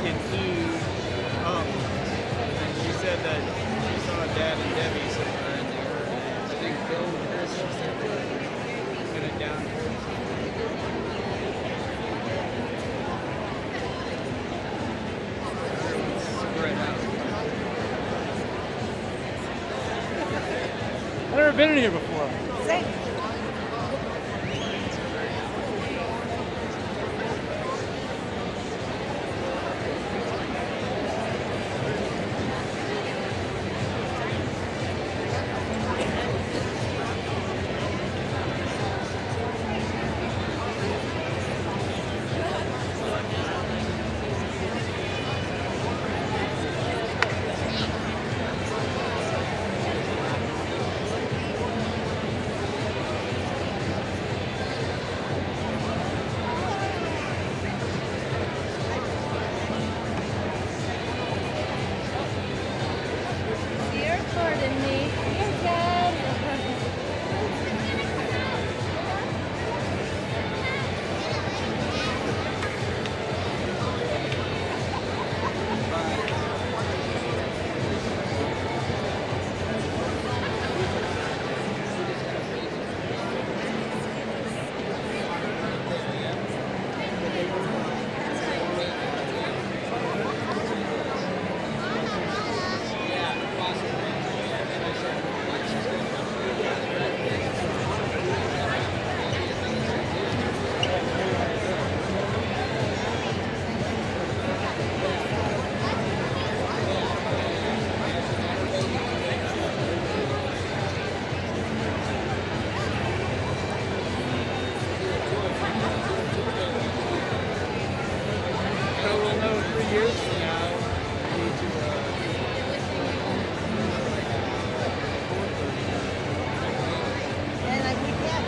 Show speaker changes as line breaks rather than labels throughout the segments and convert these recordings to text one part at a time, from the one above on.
in Eve up, and she said that she saw Dad and Debbie somewhere in there. And I think Bill and Chris, she said they were headed down towards everyone's spread out.
I've never been in here before.
Same. You're recording me. You're dead.
So we'll know 3 years from now. We need to,
And I keep that.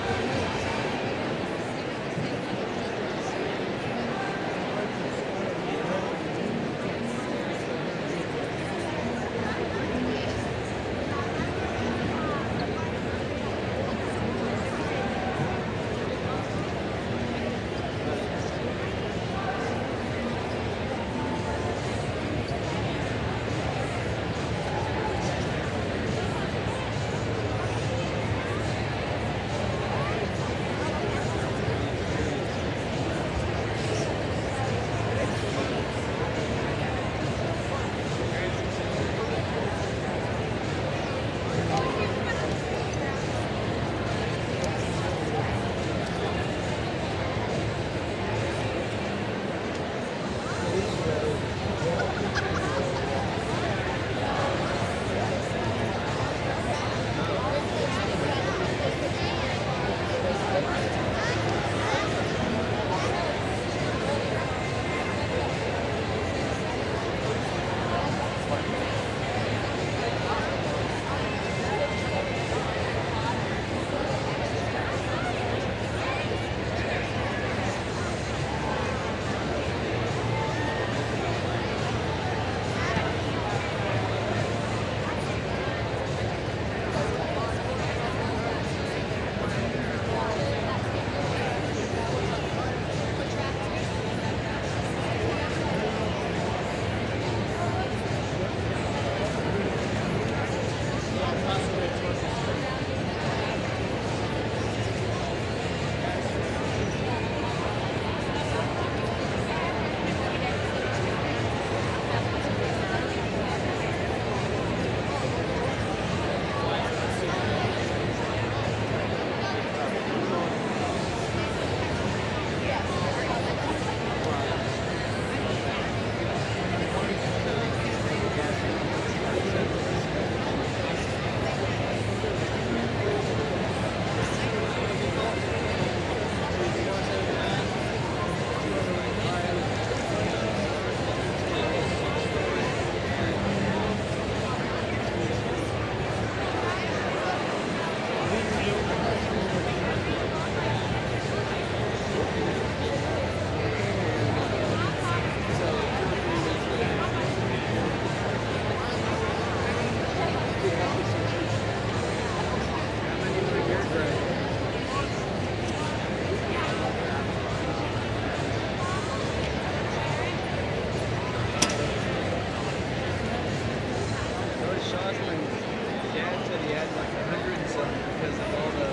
he had like 100 and something because of all the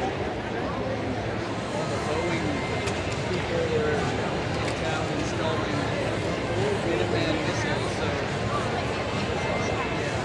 Boeing people were in town installing Minuteman missiles. So yeah.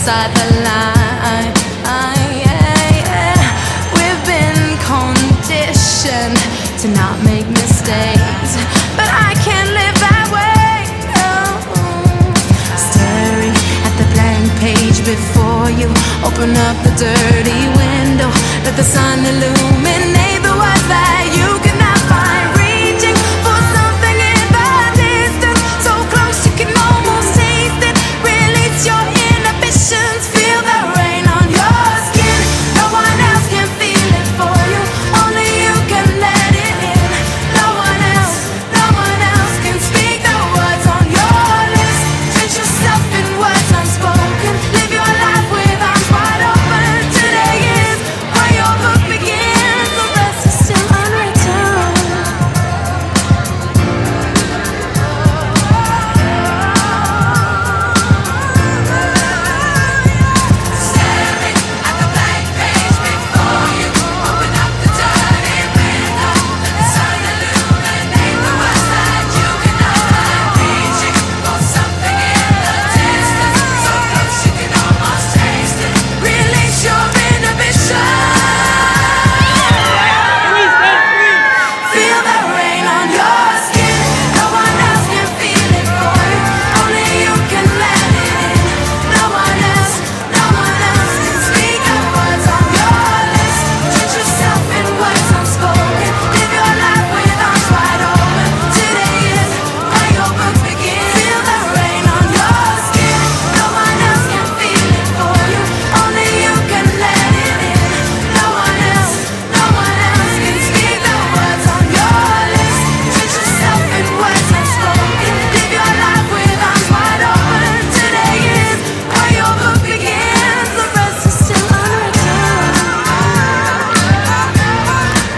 outside the line. We've been conditioned to not make mistakes, but I can't live that way. No. Staring at the blank page before you, open up the dirty window, let the sun illuminate the words that you cannot find. Reaching for something in the distance, so close you can almost taste it. Release your inhibitions, feel the rain on your skin. No one else can feel it for you, only you can let it in. No one else can speak the words on your lips. Drench yourself in words unspoken, live your life with arms wide open. Today is where your book begins, the rest is still unwritten. Staring at the blank page before you, open up the dirty window, let the sun illuminate the words that you cannot find. Reaching for something in the distance, so close you can almost taste it. Release your inhibition. Feel the rain on your skin. No one else can feel it for you, only you can let it in. No one else can speak the words on your lips. Drench yourself in words unspoken, live your life with arms wide open. Today is where your book begins. Feel the rain on your skin. No one else can feel it for you, only you can let it in. No one else can speak the words on your lips. Drench yourself in words unspoken, live your life with arms wide open. Today is where your book begins, the rest is still unwritten.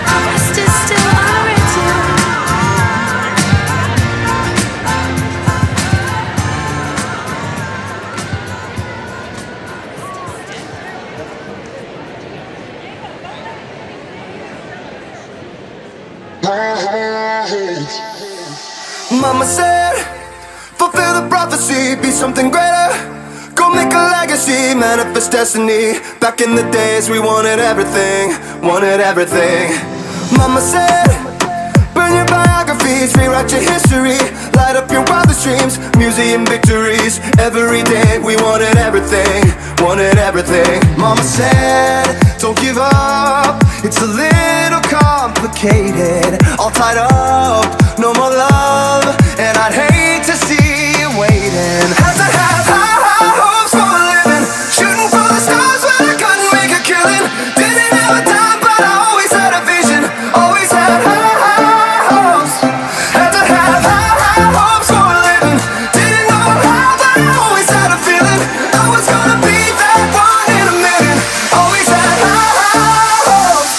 The rest is still unwritten.
Mama said, fulfill the prophecy, be something greater. Go make a legacy, manifest destiny. Back in the days we wanted everything, wanted everything. Mama said, burn your biographies, rewrite your history. Light up your wildest dreams, museum victories. Every day we wanted everything, wanted everything. Mama said, don't give up, it's a little complicated. All tied up, no more love, and I'd hate to see you waiting. Had to have high hopes for a living, shooting for the stars when I couldn't make a killing. Didn't have a dime, but I always had a vision, always had high hopes. Had to have high hopes for a living, didn't know how, but I always had a feeling I was gonna be that one in a million. Always had high hopes.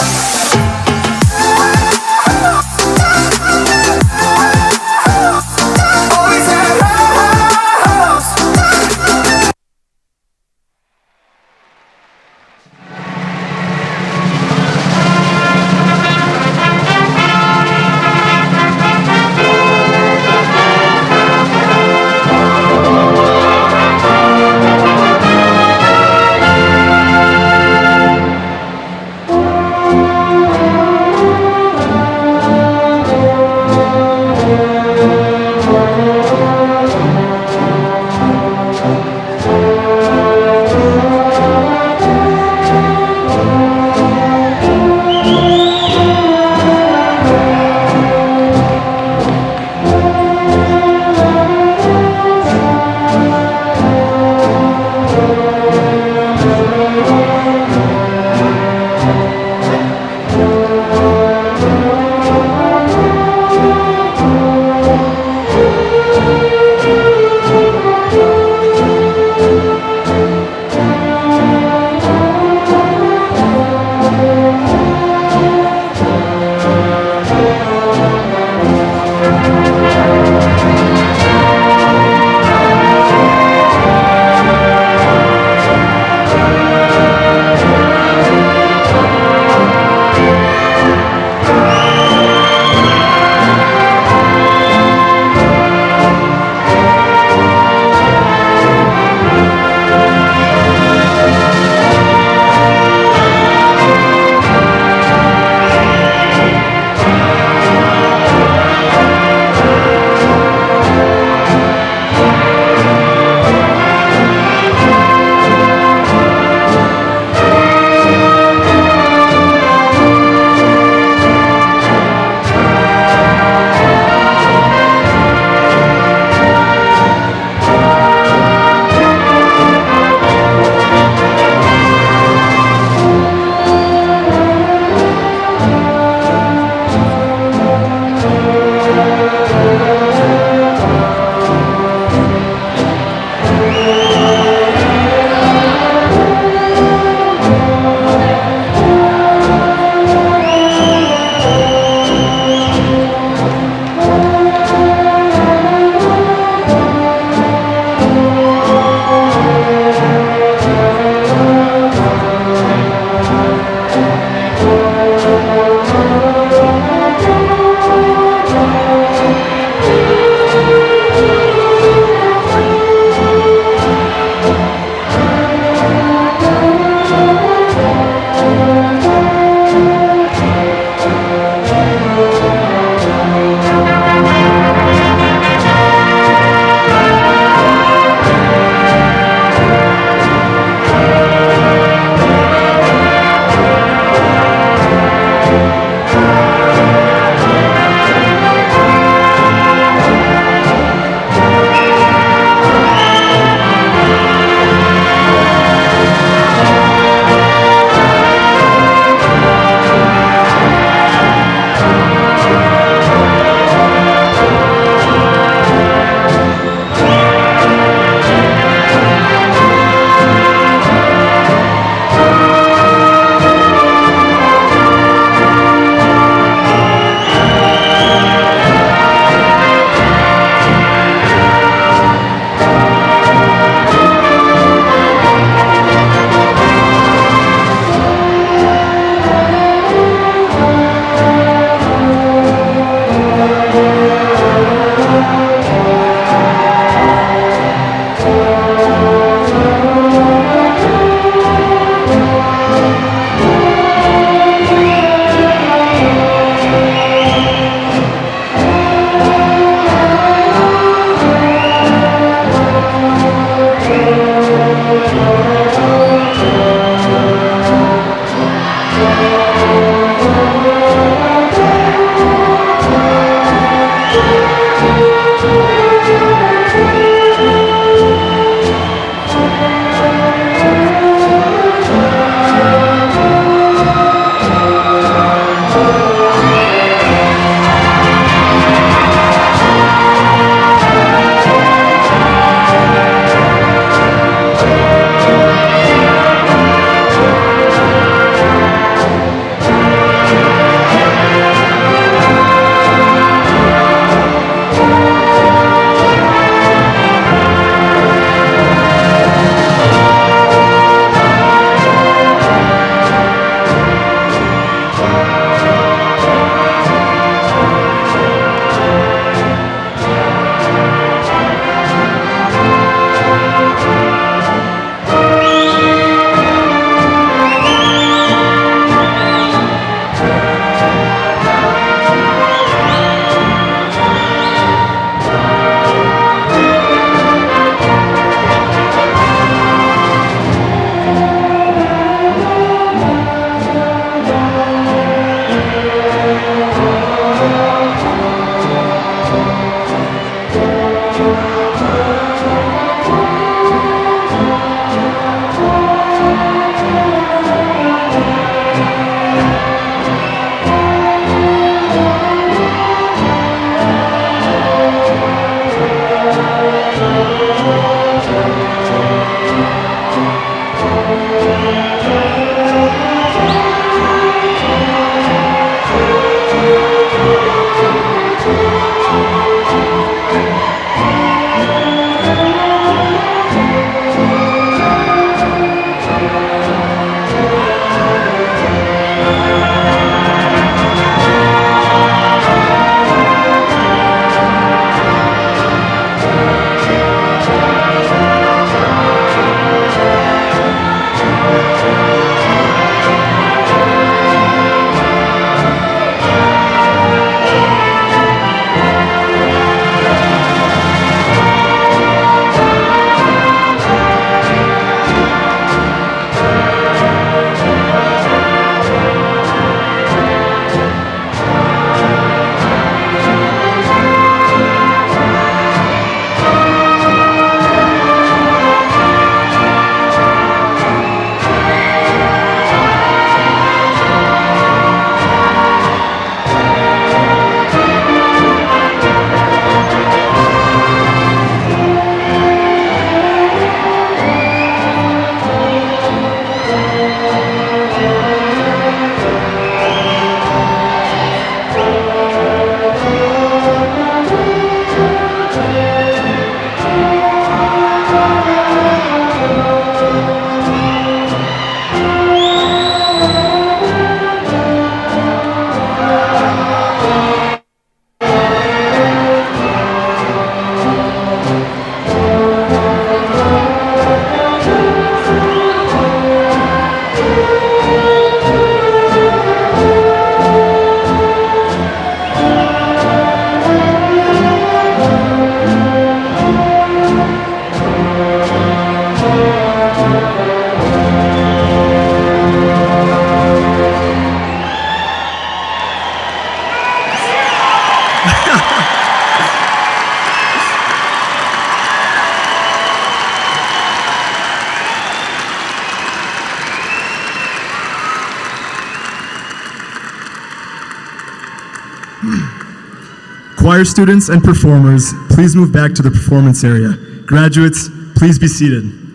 Choir students and performers, please move back to the performance area. Graduates, please be seated.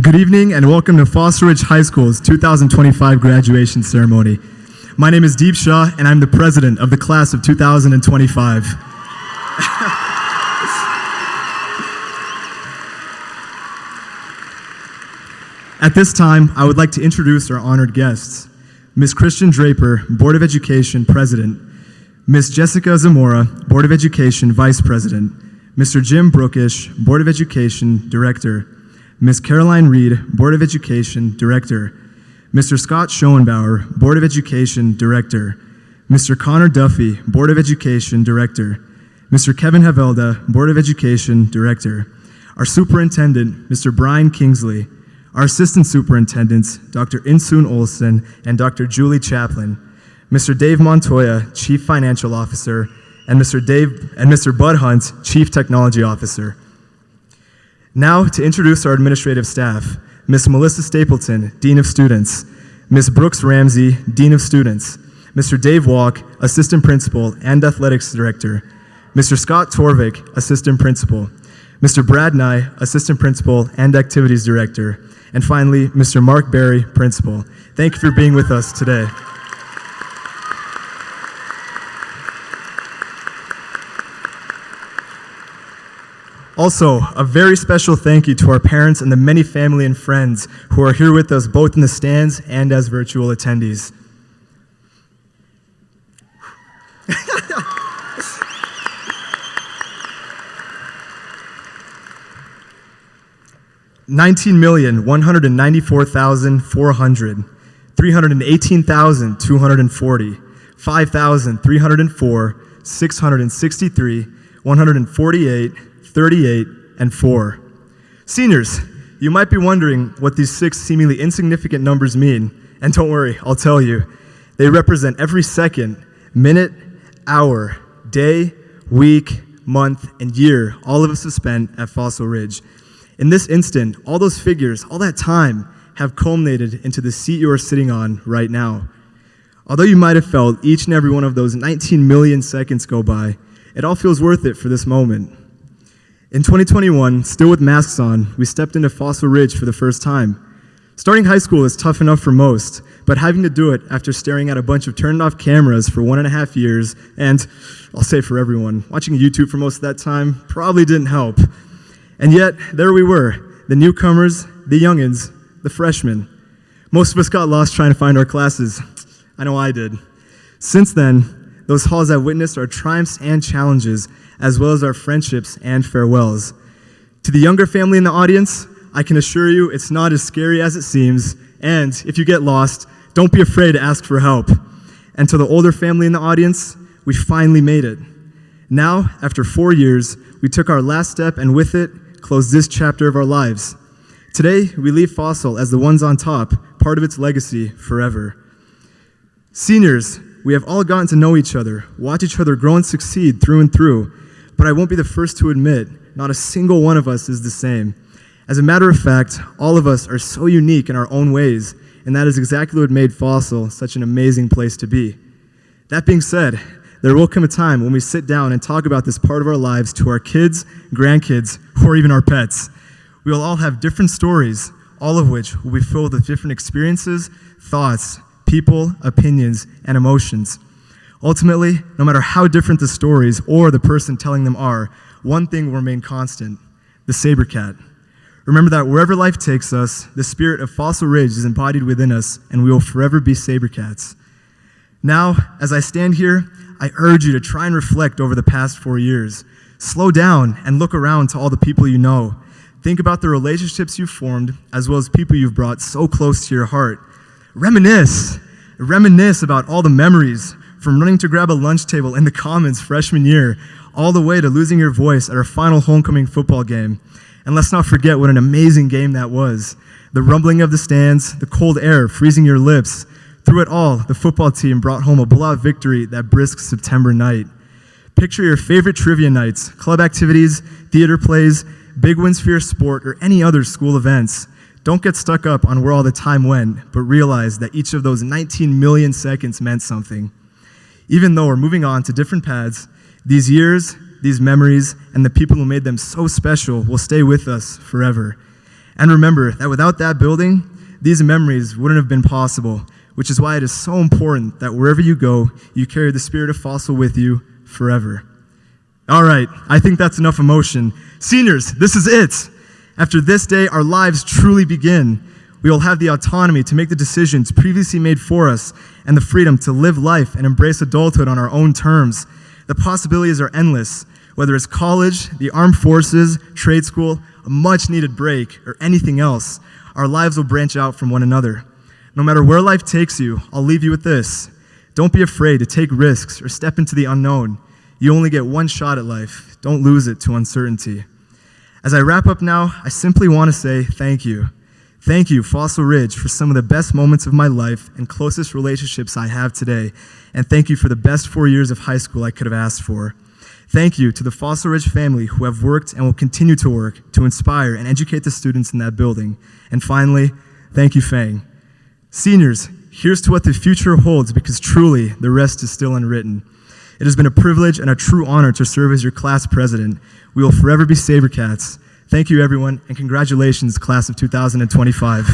Good evening and welcome to Foster Ridge High School's 2025 graduation ceremony. My name is Deep Shah and I'm the president of the class of 2025. At this time, I would like to introduce our honored guests. Ms. Christian Draper, Board of Education President, Ms. Jessica Zamora, Board of Education Vice President, Mr. Jim Brookish, Board of Education Director, Ms. Caroline Reed, Board of Education Director, Mr. Scott Schoenbauer, Board of Education Director, Mr. Connor Duffy, Board of Education Director, Mr. Kevin Havelda, Board of Education Director, our Superintendent, Mr. Brian Kingsley, our Assistant Superintendents, Dr. Insoon Olson and Dr. Julie Chaplin, Mr. Dave Montoya, Chief Financial Officer, and Mr. Bud Hunt, Chief Technology Officer. Now to introduce our administrative staff, Ms. Melissa Stapleton, Dean of Students, Ms. Brooks Ramsey, Dean of Students, Mr. Dave Walk, Assistant Principal and Athletics Director, Mr. Scott Torvik, Assistant Principal, Mr. Brad Nye, Assistant Principal and Activities Director, and finally, Mr. Mark Berry, Principal. Thank you for being with us today. Also, a very special thank you to our parents and the many family and friends who are here with us both in the stands and as virtual attendees. $19,194,400, 318,240, 5,304, 663, 148, 38, and 4. Seniors, you might be wondering what these 6 seemingly insignificant numbers mean, and don't worry, I'll tell you. They represent every second, minute, hour, day, week, month, and year all of us have spent at Fossil Ridge. In this instant, all those figures, all that time, have culminated into the seat you are sitting on right now. Although you might have felt each and every one of those 19 million seconds go by, it all feels worth it for this moment. In 2021, still with masks on, we stepped into Fossil Ridge for the first time. Starting high school is tough enough for most, but having to do it after staring at a bunch of turned off cameras for 1.5 years, and I'll say for everyone, watching YouTube for most of that time probably didn't help. And yet, there we were, the newcomers, the youngins, the freshmen. Most of us got lost trying to find our classes. I know I did. Since then, those halls have witnessed our triumphs and challenges, as well as our friendships and farewells. To the younger family in the audience, I can assure you it's not as scary as it seems, and if you get lost, don't be afraid to ask for help. And to the older family in the audience, we finally made it. Now, after 4 years, we took our last step and with it, closed this chapter of our lives. Today, we leave Fossil as the ones on top, part of its legacy forever. Seniors, we have all gotten to know each other, watch each other grow and succeed through and through, but I won't be the first to admit, not a single one of us is the same. As a matter of fact, all of us are so unique in our own ways, and that is exactly what made Fossil such an amazing place to be. That being said, there will come a time when we sit down and talk about this part of our lives to our kids, grandkids, or even our pets. We will all have different stories, all of which will be filled with different experiences, thoughts, people, opinions, and emotions. Ultimately, no matter how different the stories or the person telling them are, one thing will remain constant: the Saber Cat. Remember that wherever life takes us, the spirit of Fossil Ridge is embodied within us, and we will forever be Saber Cats. Now, as I stand here, I urge you to try and reflect over the past 4 years. Slow down and look around to all the people you know. Think about the relationships you've formed, as well as people you've brought so close to your heart. Reminisce about all the memories, from running to grab a lunch table in the Commons freshman year, all the way to losing your voice at our final homecoming football game. And let's not forget what an amazing game that was. The rumbling of the stands, the cold air freezing your lips. Through it all, the football team brought home a blowout victory that brisk September night. Picture your favorite trivia nights, club activities, theater plays, big wins for your sport, or any other school events. Don't get stuck up on where all the time went, but realize that each of those 19 million seconds meant something. Even though we're moving on to different paths, these years, these memories, and the people who made them so special will stay with us forever. And remember that without that building, these memories wouldn't have been possible, which is why it is so important that wherever you go, you carry the spirit of Fossil with you forever. All right, I think that's enough emotion. Seniors, this is it. After this day, our lives truly begin. We will have the autonomy to make the decisions previously made for us and the freedom to live life and embrace adulthood on our own terms. The possibilities are endless, whether it's college, the armed forces, trade school, a much-needed break, or anything else. Our lives will branch out from one another. No matter where life takes you, I'll leave you with this. Don't be afraid to take risks or step into the unknown. You only get one shot at life. Don't lose it to uncertainty. As I wrap up now, I simply want to say thank you. Thank you, Fossil Ridge, for some of the best moments of my life and closest relationships I have today. And thank you for the best 4 years of high school I could have asked for. Thank you to the Fossil Ridge family who have worked and will continue to work to inspire and educate the students in that building. And finally, thank you, Fang. Seniors, here's to what the future holds, because truly the rest is still unwritten. It has been a privilege and a true honor to serve as your class president. We will forever be Sabercats. Thank you, everyone, and congratulations, class of 2025.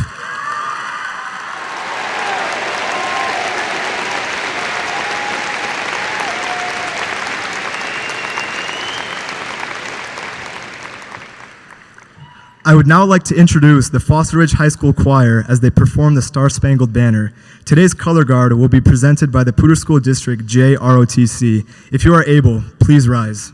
I would now like to introduce the Fossil Ridge High School Choir as they perform the Star-Spangled Banner. Today's color guard will be presented by the Poudre School District JROTC. If you are able, please rise.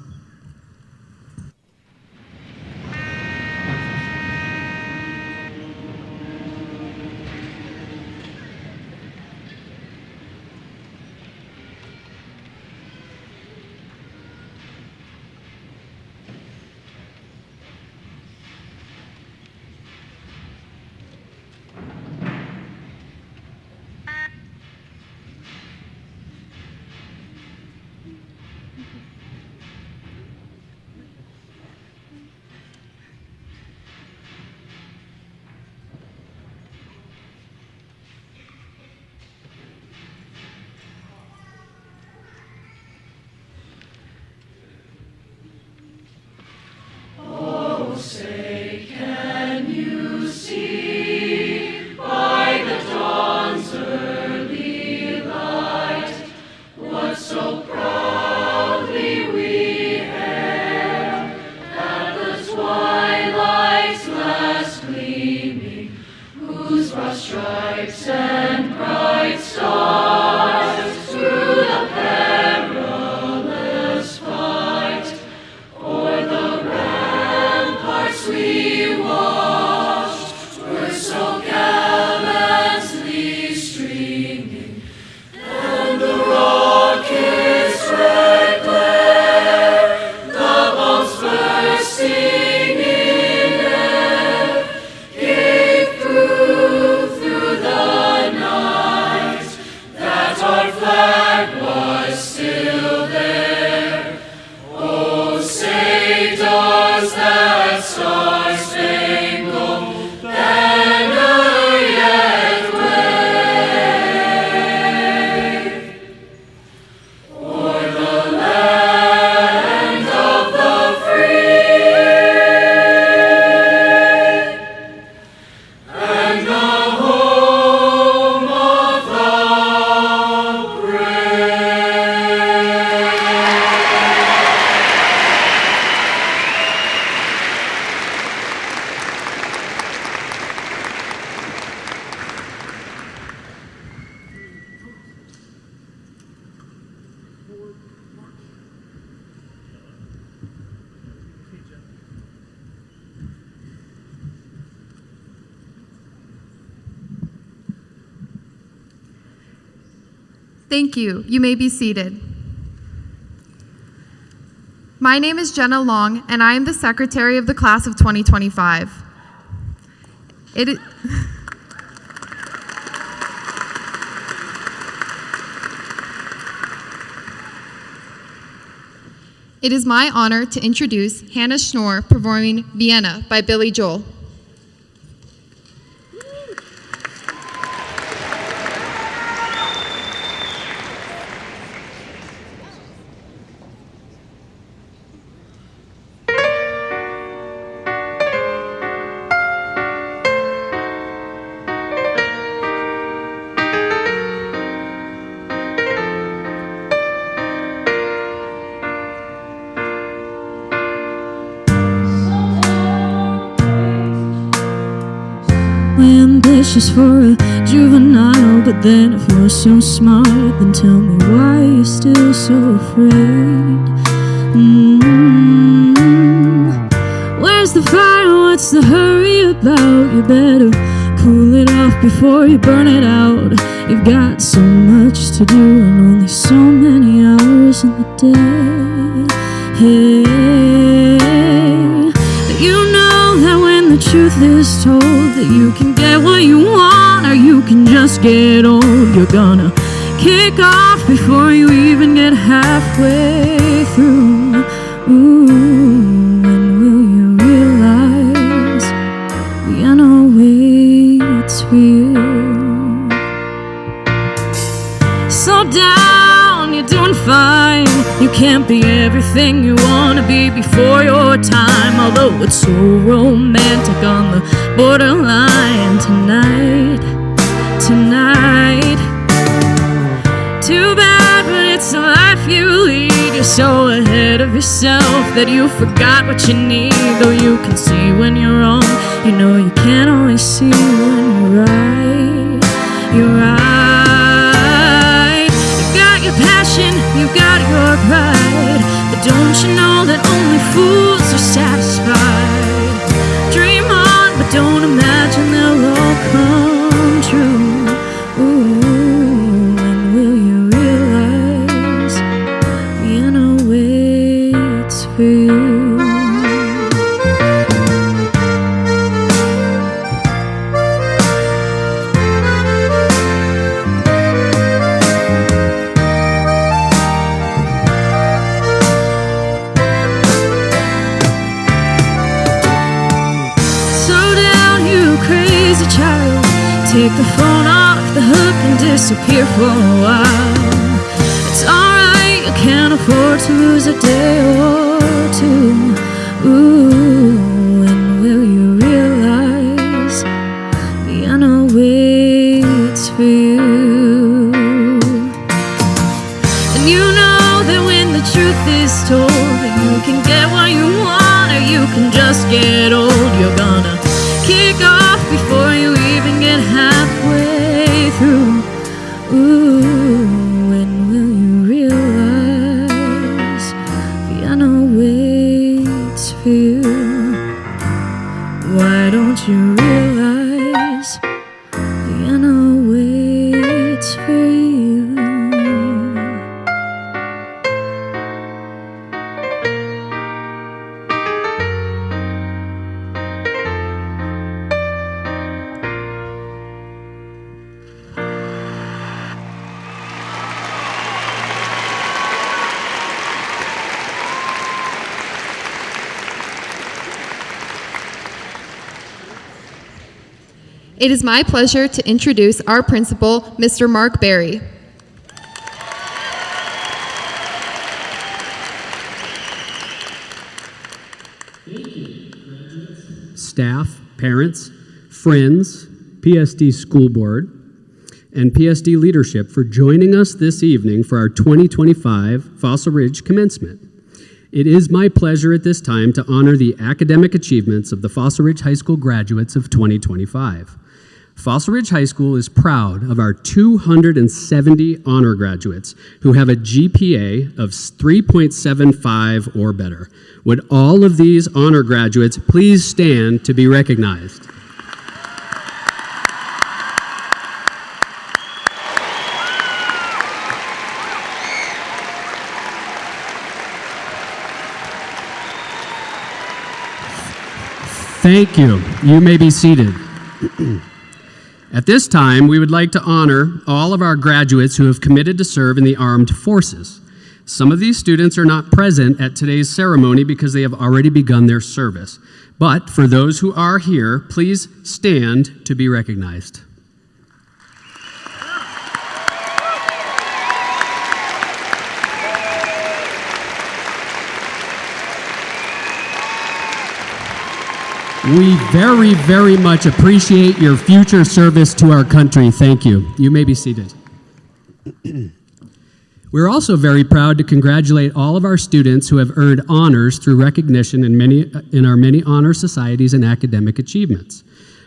Thank you. You may be seated. My name is Jenna Long, and I am the secretary of the class of 2025. It is my honor to introduce Hannah Schnorr performing Vienna by Billy Joel.
Ambitious for a juvenile, but then if you're so smart, then tell me why you're still so afraid. Where's the fire? What's the hurry about? You better Cool it off before you burn it out. You've got so much to do and only so many hours in the day. Hey, but you know that when the truth is told, that you can get what you want or you can just get old. You're gonna kick off before you even get halfway through. Ooh, when will you realize Vienna waits for you? Slow down, you're doing fine. You can't be everything you wanna be before your time. Although it's so romantic on the borderline tonight. Too bad, but it's the life you lead. You're so ahead of yourself that you forgot what you need. Though you can see when you're wrong, you know you can't always see when you're right. You're right. You've got your passion, you've got your pride, but don't you know that only fools are satisfied? Dream on, but don't imagine they'll all come true. Ooh, when will you realize Vienna waits for you? Take the phone off the hook and disappear for a while. It's alright, you can't afford to lose a day or two. Ooh, when will you realize Vienna waits for you? And you know that when the truth is told, that you can get what you want or you can just get old. You're gonna kick off before you even get halfway through. Ooh, when will you realize Vienna waits for you? Why don't you realize Vienna waits for you?
It is my pleasure to introduce our principal, Mr. Mark Berry.
Staff, parents, friends, PSD School Board, and PSD leadership for joining us this evening for our 2025 Fossil Ridge commencement. It is my pleasure at this time to honor the academic achievements of the Fossil Ridge High School graduates of 2025. Fossil Ridge High School is proud of our 270 honor graduates who have a GPA of 3.75 or better. Would all of these honor graduates please stand to be recognized? Thank you. You may be seated. At this time, we would like to honor all of our graduates who have committed to serve in the armed forces. Some of these students are not present at today's ceremony because they have already begun their service. But for those who are here, please stand to be recognized. We very, very much appreciate your future service to our country. Thank you. You may be seated. We're also very proud to congratulate all of our students who have earned honors through recognition in our many honor societies and academic achievements.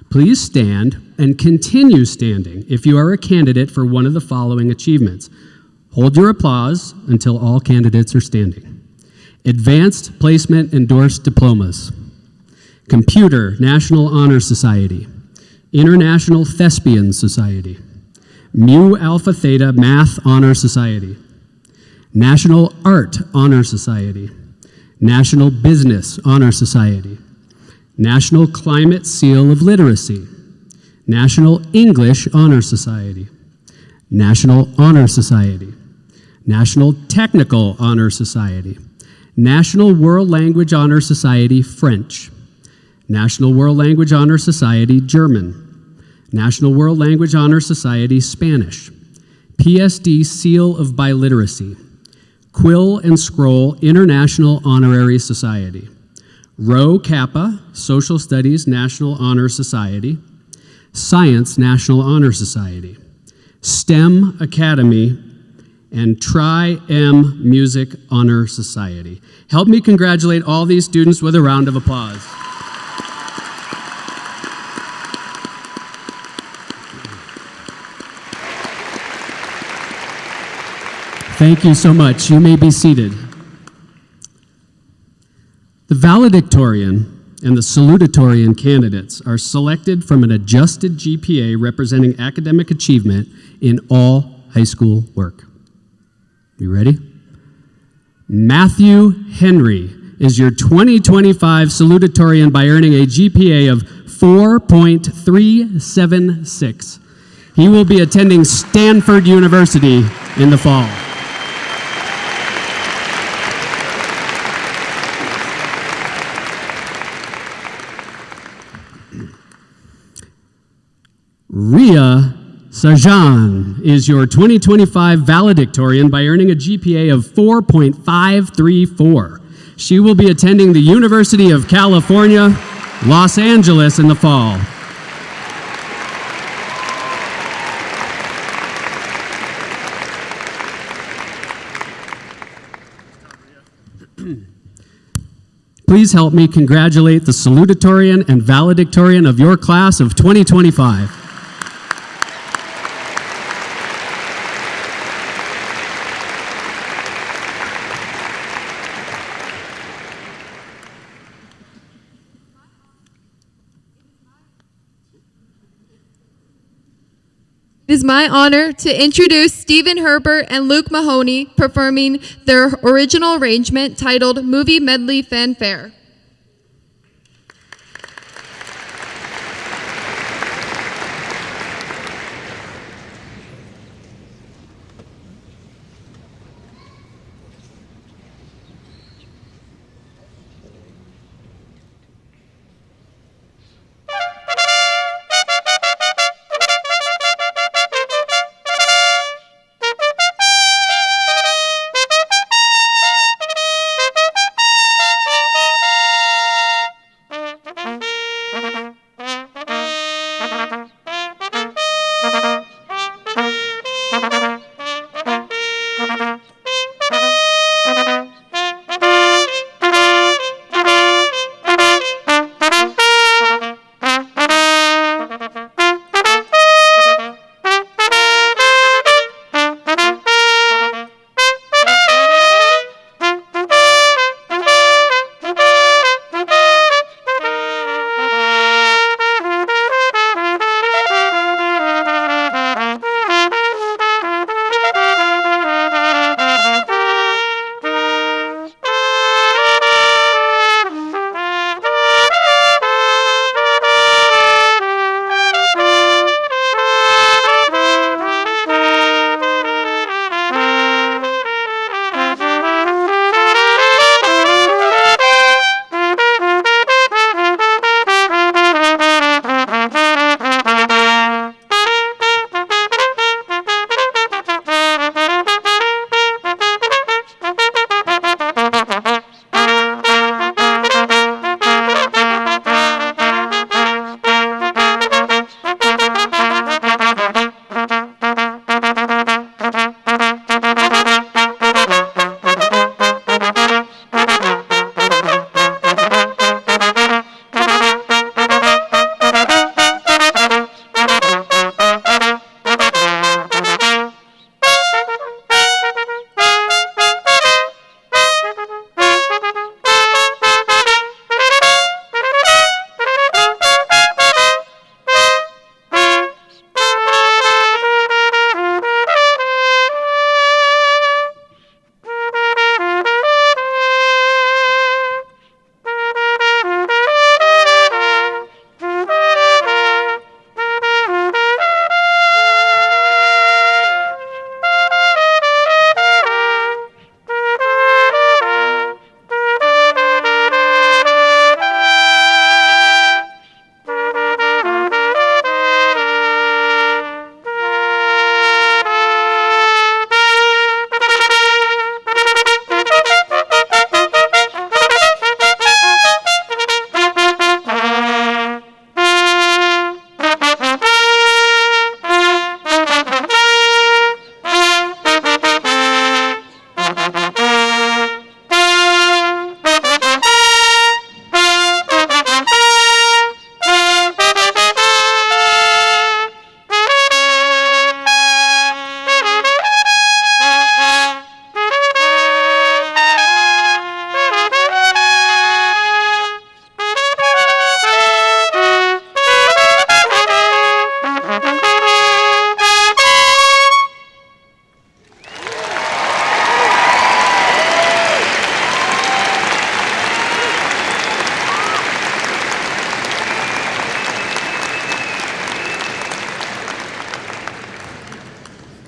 Please stand and continue standing if you are a candidate for one of the following achievements. Hold your applause until all candidates are standing. Advanced Placement Endorsed Diplomas. Computer National Honor Society, International Thespian Society, Mu Alpha Theta Math Honor Society, National Art Honor Society, National Business Honor Society, National Climate Seal of Literacy, National English Honor Society, National Honor Society, National Technical Honor Society, National World Language Honor Society French, National World Language Honor Society German, National World Language Honor Society Spanish, PSD Seal of Biliteracy, Quill and Scroll International Honorary Society, Rho Kappa Social Studies National Honor Society, Science National Honor Society, STEM Academy, and Tri-M Music Honor Society. Help me congratulate all these students with a round of applause. Thank you so much. You may be seated. The valedictorian and the salutatorian candidates are selected from an adjusted GPA representing academic achievement in all high school work. You ready? Matthew Henry is your 2025 salutatorian by earning a GPA of 4.376. He will be attending Stanford University in the fall. Ria Sajan is your 2025 valedictorian by earning a GPA of 4.534. She will be attending the University of California, Los Angeles in the fall. Please help me congratulate the salutatorian and valedictorian of your class of 2025.
It is my honor to introduce Stephen Herbert and Luke Mahoney performing their original arrangement titled Movie Medley Fanfare.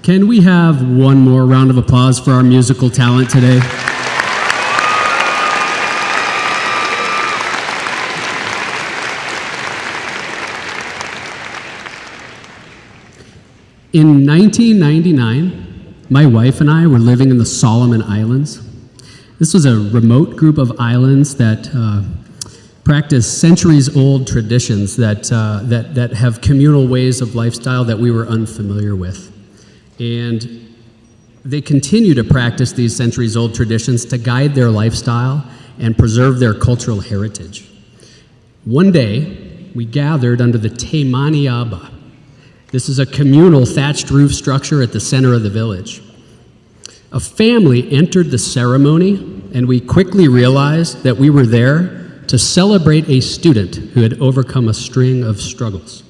Can we have one more round of applause for our musical talent today? In 1999, my wife and I were living in the Solomon Islands. This was a remote group of islands that practice centuries-old traditions that have communal ways of lifestyle that we were unfamiliar with. And they continue to practice these centuries-old traditions to guide their lifestyle and preserve their cultural heritage. One day, we gathered under the Te Maniaba. This is a communal thatched roof structure at the center of the village. A family entered the ceremony, and we quickly realized that we were there to celebrate a student who had overcome a string of struggles.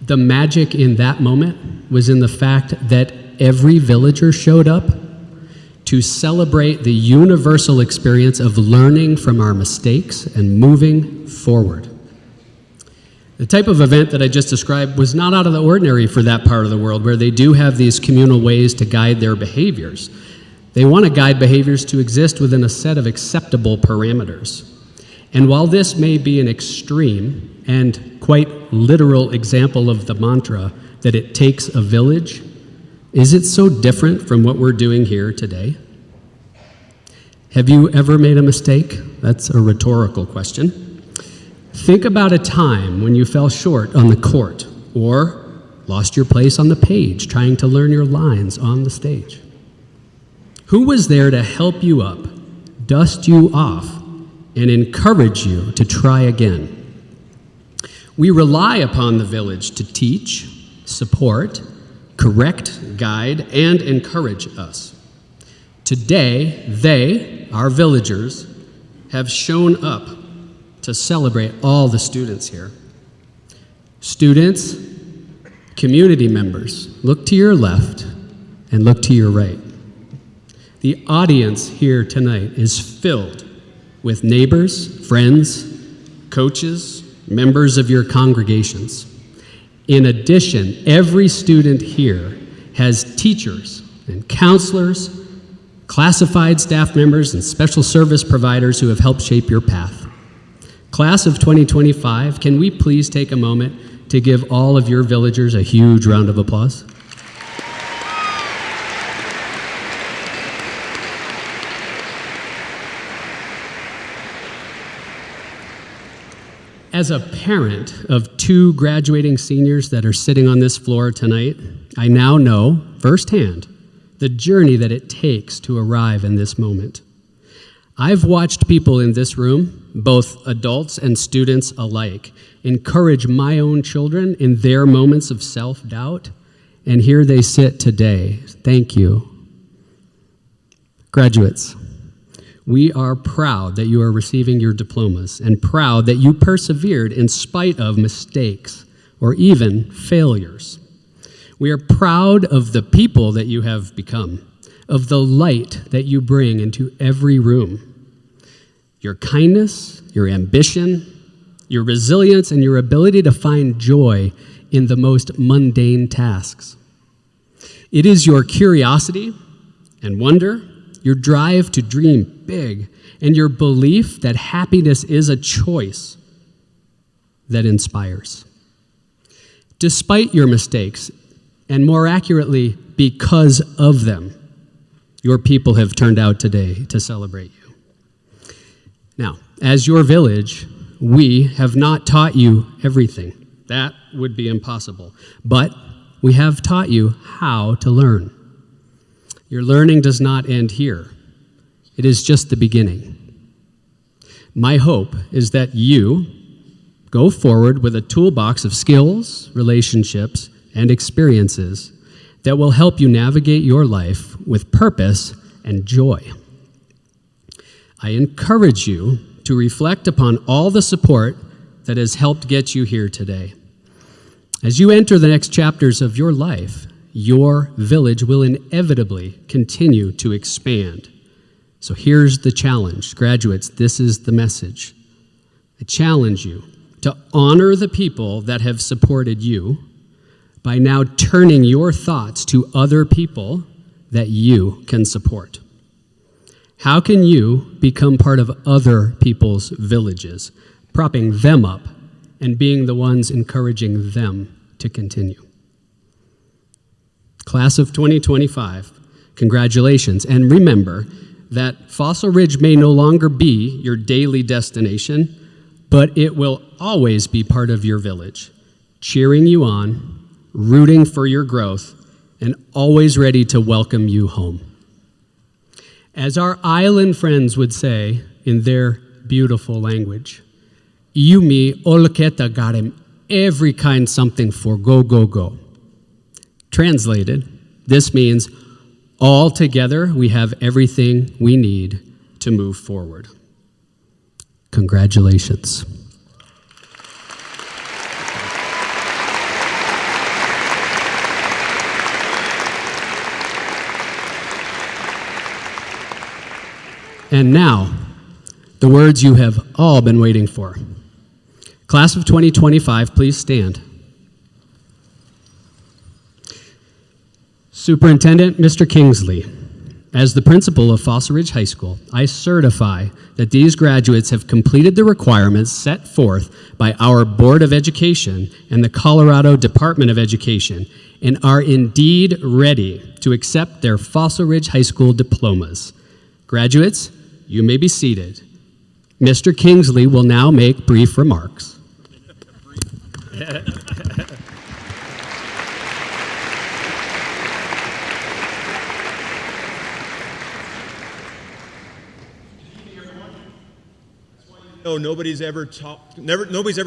The magic in that moment was in the fact that every villager showed up to celebrate the universal experience of learning from our mistakes and moving forward. The type of event that I just described was not out of the ordinary for that part of the world, where they do have these communal ways to guide their behaviors. They want to guide behaviors to exist within a set of acceptable parameters. And while this may be an extreme and quite literal example of the mantra that it takes a village, is it so different from what we're doing here today? Have you ever made a mistake? That's a rhetorical question. Think about a time when you fell short on the court or lost your place on the page trying to learn your lines on the stage. Who was there to help you up, dust you off, and encourage you to try again? We rely upon the village to teach, support, correct, guide, and encourage us. Today, they, our villagers, have shown up to celebrate all the students here. Students, community members, look to your left and look to your right. The audience here tonight is filled with neighbors, friends, coaches, members of your congregations. In addition, every student here has teachers and counselors, classified staff members, and special service providers who have helped shape your path. Class of 2025, can we please take a moment to give all of your villagers a huge round of applause? As a parent of two graduating seniors that are sitting on this floor tonight, I now know firsthand the journey that it takes to arrive in this moment. I've watched people in this room, both adults and students alike, encourage my own children in their moments of self-doubt, and here they sit today. Thank you. Graduates, we are proud that you are receiving your diplomas and proud that you persevered in spite of mistakes or even failures. We are proud of the people that you have become, of the light that you bring into every room. Your kindness, your ambition, your resilience, and your ability to find joy in the most mundane tasks. It is your curiosity and wonder, your drive to dream big, and your belief that happiness is a choice that inspires. Despite your mistakes, and more accurately, because of them, your people have turned out today to celebrate you. Now, as your village, we have not taught you everything. That would be impossible. But we have taught you how to learn. Your learning does not end here. It is just the beginning. My hope is that you go forward with a toolbox of skills, relationships, and experiences that will help you navigate your life with purpose and joy. I encourage you to reflect upon all the support that has helped get you here today. As you enter the next chapters of your life, your village will inevitably continue to expand. So here's the challenge. Graduates, this is the message. I challenge you to honor the people that have supported you, by now turning your thoughts to other people that you can support. How can you become part of other people's villages, propping them up and being the ones encouraging them to continue? Class of 2025, congratulations. And remember that Fossil Ridge may no longer be your daily destination, but it will always be part of your village, cheering you on, rooting for your growth, and always ready to welcome you home. As our island friends would say in their beautiful language, Yumi olketa garem, every kind something for go, go, go. Translated, this means all together we have everything we need to move forward. Congratulations. And now, the words you have all been waiting for. Class of 2025, please stand. Superintendent Mr. Kingsley, as the principal of Fossil Ridge High School, I certify that these graduates have completed the requirements set forth by our Board of Education and the Colorado Department of Education and are indeed ready to accept their Fossil Ridge High School diplomas. Graduates, you may be seated. Mr. Kingsley will now make brief remarks.
No, nobody's ever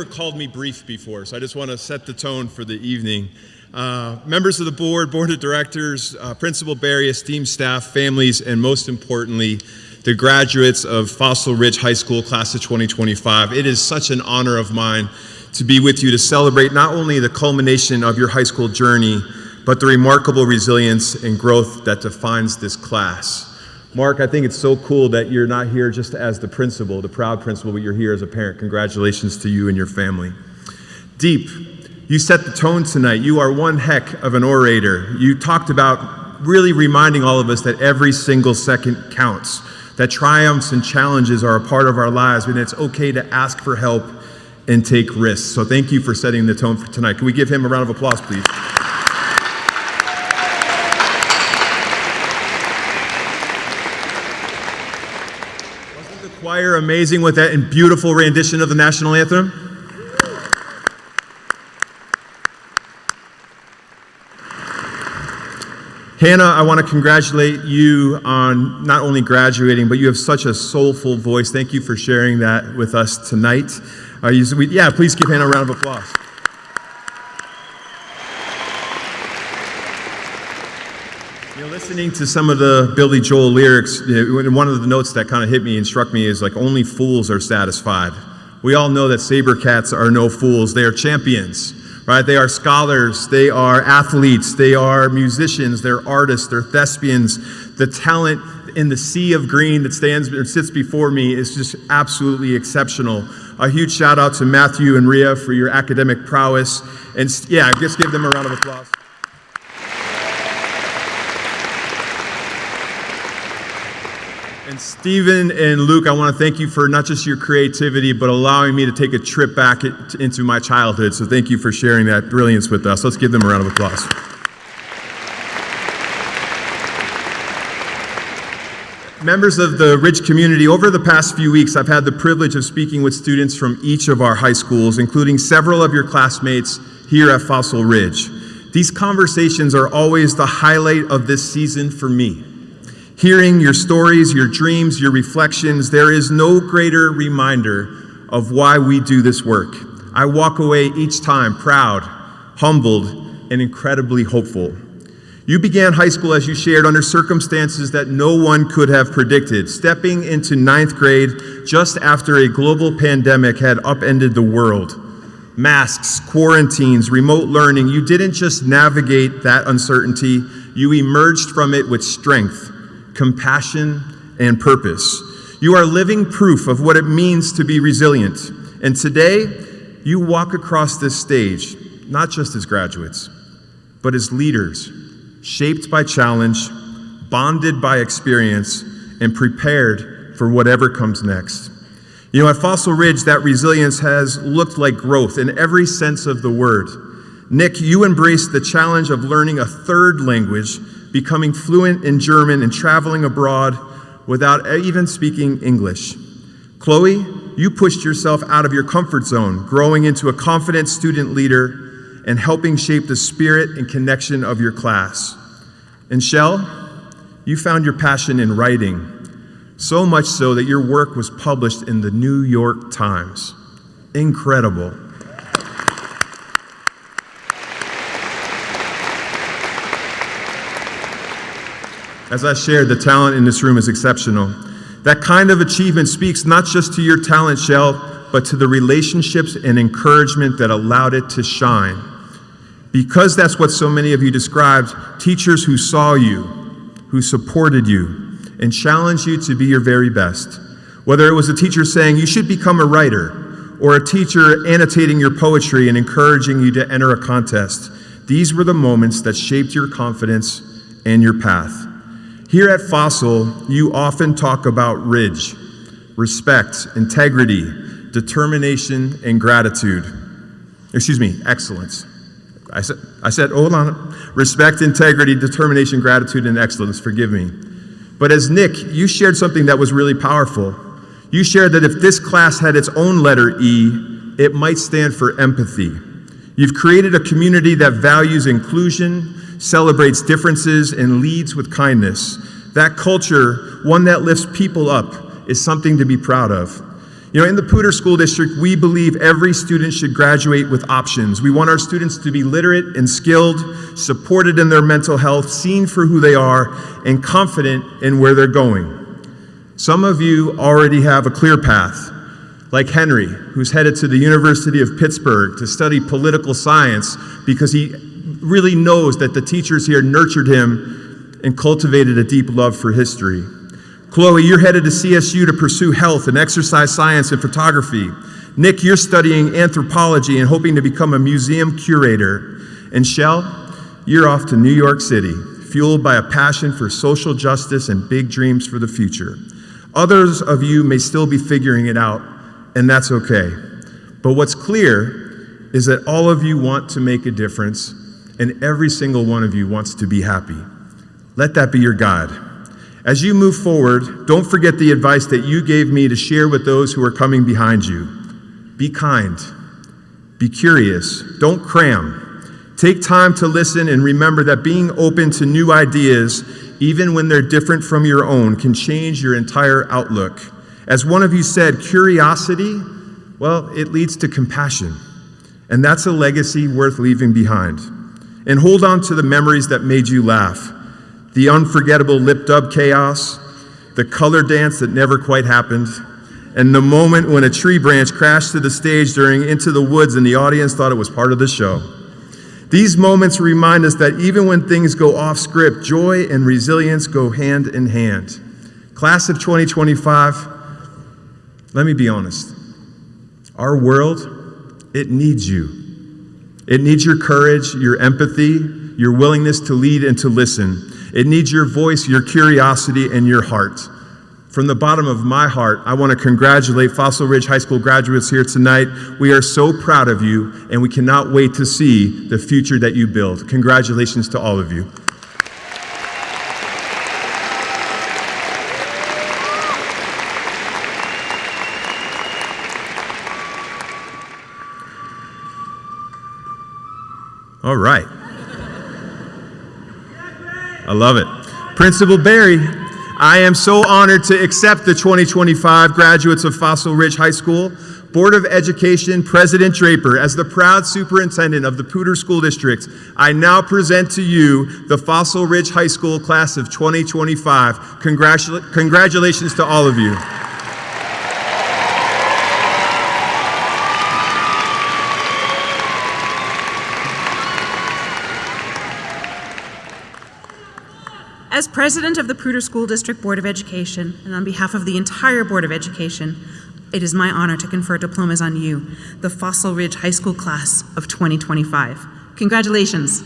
called me brief before, so I just want to set the tone for the evening. Members of the board, board of directors, Principal Barry, esteemed staff, families, and most importantly, the graduates of Fossil Ridge High School Class of 2025. It is such an honor of mine to be with you to celebrate not only the culmination of your high school journey, but the remarkable resilience and growth that defines this class. Mark, I think it's so cool that you're not here just as the principal, the proud principal, but you're here as a parent. Congratulations to you and your family. Deep, you set the tone tonight. You are one heck of an orator. You talked about really reminding all of us that every single second counts, that triumphs and challenges are a part of our lives, and it's okay to ask for help and take risks. So thank you for setting the tone for tonight. Can we give him a round of applause, please? Choir amazing with that and beautiful rendition of the national anthem. Hannah, I want to congratulate you on not only graduating, but you have such a soulful voice. Thank you for sharing that with us tonight. Please give Hannah a round of applause. Listening to some of the Billy Joel lyrics, one of the notes that kind of hit me and struck me is like, only fools are satisfied. We all know that SaberCats are no fools. They are champions, right? They are scholars. They are athletes. They are musicians. They're artists. They're thespians. The talent in the sea of green that sits before me is just absolutely exceptional. A huge shout out to Matthew and Rhea for your academic prowess. And just give them a round of applause. And Stephen and Luke, I want to thank you for not just your creativity, but allowing me to take a trip back into my childhood. So thank you for sharing that brilliance with us. Let's give them a round of applause. Members of the Ridge community, over the past few weeks, I've had the privilege of speaking with students from each of our high schools, including several of your classmates here at Fossil Ridge. These conversations are always the highlight of this season for me. Hearing your stories, your dreams, your reflections, there is no greater reminder of why we do this work. I walk away each time proud, humbled, and incredibly hopeful. You began high school, as you shared, under circumstances that no one could have predicted, stepping into 9th grade just after a global pandemic had upended the world. Masks, quarantines, remote learning, you didn't just navigate that uncertainty, you emerged from it with strength, compassion, and purpose. You are living proof of what it means to be resilient. And today, you walk across this stage, not just as graduates, but as leaders, shaped by challenge, bonded by experience, and prepared for whatever comes next. You know, at Fossil Ridge, that resilience has looked like growth in every sense of the word. Nick, you embraced the challenge of learning a third language, becoming fluent in German and traveling abroad without even speaking English. Chloe, you pushed yourself out of your comfort zone, growing into a confident student leader and helping shape the spirit and connection of your class. And Shell, you found your passion in writing, so much so that your work was published in the New York Times. Incredible. As I shared, the talent in this room is exceptional. That kind of achievement speaks not just to your talent, Shell, but to the relationships and encouragement that allowed it to shine. Because that's what so many of you described, teachers who saw you, who supported you, and challenged you to be your very best. Whether it was a teacher saying you should become a writer, or a teacher annotating your poetry and encouraging you to enter a contest, these were the moments that shaped your confidence and your path. Here at Fossil, you often talk about Ridge, respect, integrity, determination, and gratitude. Excellence. I said, hold on. Respect, integrity, determination, gratitude, and excellence. Forgive me. But as Nick, you shared something that was really powerful. You shared that if this class had its own letter E, it might stand for empathy. You've created a community that values inclusion, celebrates differences, and leads with kindness. That culture, one that lifts people up, is something to be proud of. You know, in the Poudre School District, we believe every student should graduate with options. We want our students to be literate and skilled, supported in their mental health, seen for who they are, and confident in where they're going. Some of you already have a clear path, like Henry, who's headed to the University of Pittsburgh to study political science because he really knows that the teachers here nurtured him and cultivated a deep love for history. Chloe, you're headed to CSU to pursue health and exercise science and photography. Nick, you're studying anthropology and hoping to become a museum curator. And Shell, you're off to New York City, fueled by a passion for social justice and big dreams for the future. Others of you may still be figuring it out, and that's okay. But what's clear is that all of you want to make a difference, and every single one of you wants to be happy. Let that be your guide. As you move forward, don't forget the advice that you gave me to share with those who are coming behind you. Be kind. Be curious. Don't cram. Take time to listen and remember that being open to new ideas, even when they're different from your own, can change your entire outlook. As one of you said, curiosity, well, it leads to compassion. And that's a legacy worth leaving behind. And hold on to the memories that made you laugh. The unforgettable lip dub chaos, the color dance that never quite happened, and the moment when a tree branch crashed to the stage during Into the Woods and the audience thought it was part of the show. These moments remind us that even when things go off script, joy and resilience go hand in hand. Class of 2025, let me be honest. Our world, it needs you. It needs your courage, your empathy, your willingness to lead and to listen. It needs your voice, your curiosity, and your heart. From the bottom of my heart, I want to congratulate Fossil Ridge High School graduates here tonight. We are so proud of you, and we cannot wait to see the future that you build. Congratulations to all of you. All right. I love it. Principal Barry, I am so honored to accept the 2025 graduates of Fossil Ridge High School. Board of Education President Draper, as the proud superintendent of the Poudre School District, I now present to you the Fossil Ridge High School class of 2025. Congratulations to all of you.
As president of the Poudre School District Board of Education, and on behalf of the entire Board of Education, it is my honor to confer diplomas on you, the Fossil Ridge High School class of 2025. Congratulations.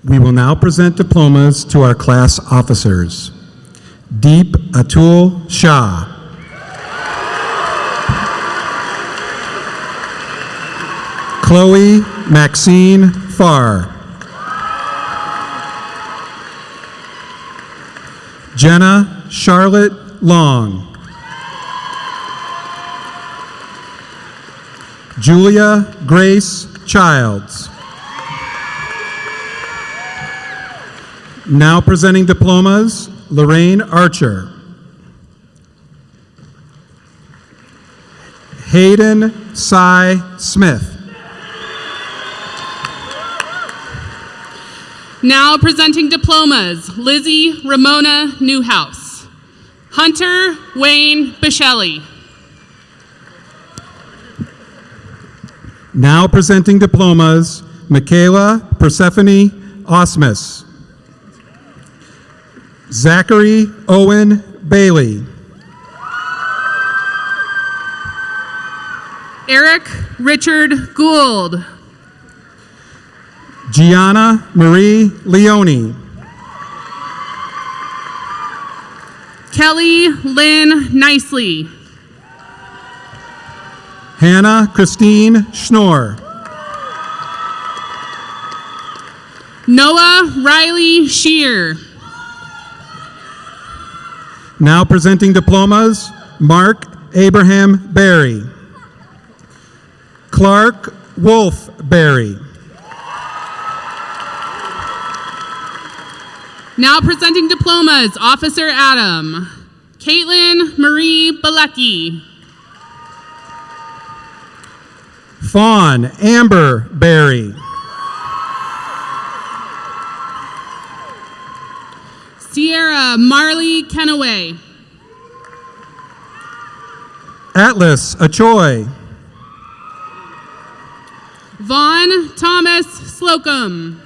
We will now present diplomas to our class officers. Deep Atul Shah. Chloe Maxine Farr. Jenna Charlotte Long. Julia Grace Childs. Now presenting diplomas, Lorraine Archer. Hayden Cy Smith.
Now presenting diplomas, Lizzie Ramona Newhouse. Hunter Wayne Bichelli.
Now presenting diplomas, Michaela Persephone Osmus. Zachary Owen Bailey.
Eric Richard Gould.
Gianna Marie Leone.
Kelly Lynn Nicely.
Hannah Christine Schnorr.
Noah Riley Shear.
Now presenting diplomas, Mark Abraham Berry. Clark Wolf Berry.
Now presenting diplomas, Officer Adam. Caitlin Marie Balecki.
Fawn Amber Berry.
Sierra Marley Kenaway.
Atlas Achoy.
Vaughn Thomas Slocum.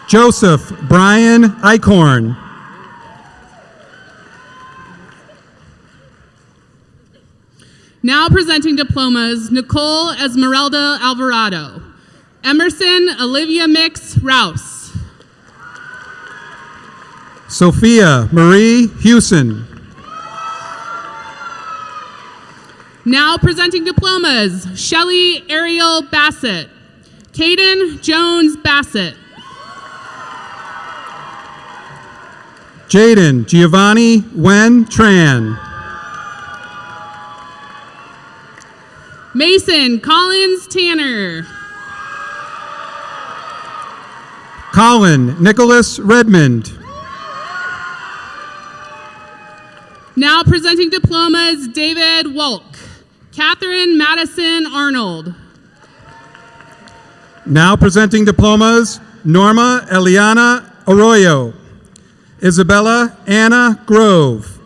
Joseph Brian Eichhorn.
Now presenting diplomas, Nicole Esmeralda Alvarado. Emerson Olivia Mix Rouse.
Sophia Marie Hewson.
Now presenting diplomas, Shelley Ariel Bassett. Caden Jones Bassett.
Jaden Giovanni Wen Tran.
Mason Collins Tanner.
Colin Nicholas Redmond.
Now presenting diplomas, David Wolk. Catherine Madison Arnold.
Now presenting diplomas, Norma Eliana Arroyo. Isabella Anna Grove.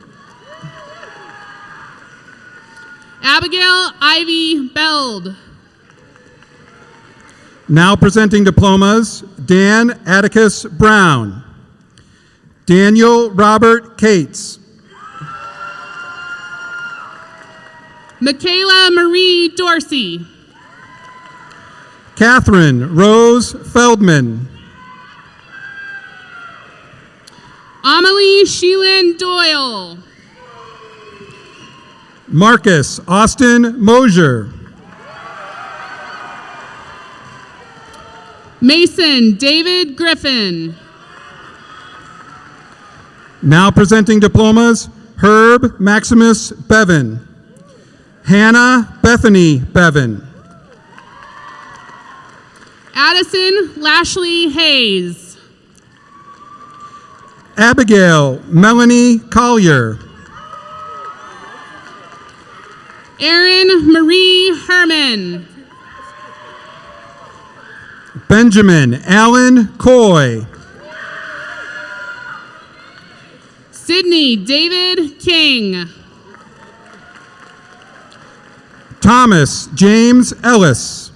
Abigail Ivy Beld.
Now presenting diplomas, Dan Atticus Brown. Daniel Robert Cates.
Michaela Marie Dorsey.
Catherine Rose Feldman.
Amelie Sheelan Doyle.
Marcus Austin Mosier.
Mason David Griffin.
Now presenting diplomas, Herb Maximus Bevan. Hannah Bethany Bevan.
Addison Lashley Hayes.
Abigail Melanie Collier.
Erin Marie Herman.
Benjamin Allen Coy.
Sydney David King.
Thomas James Ellis.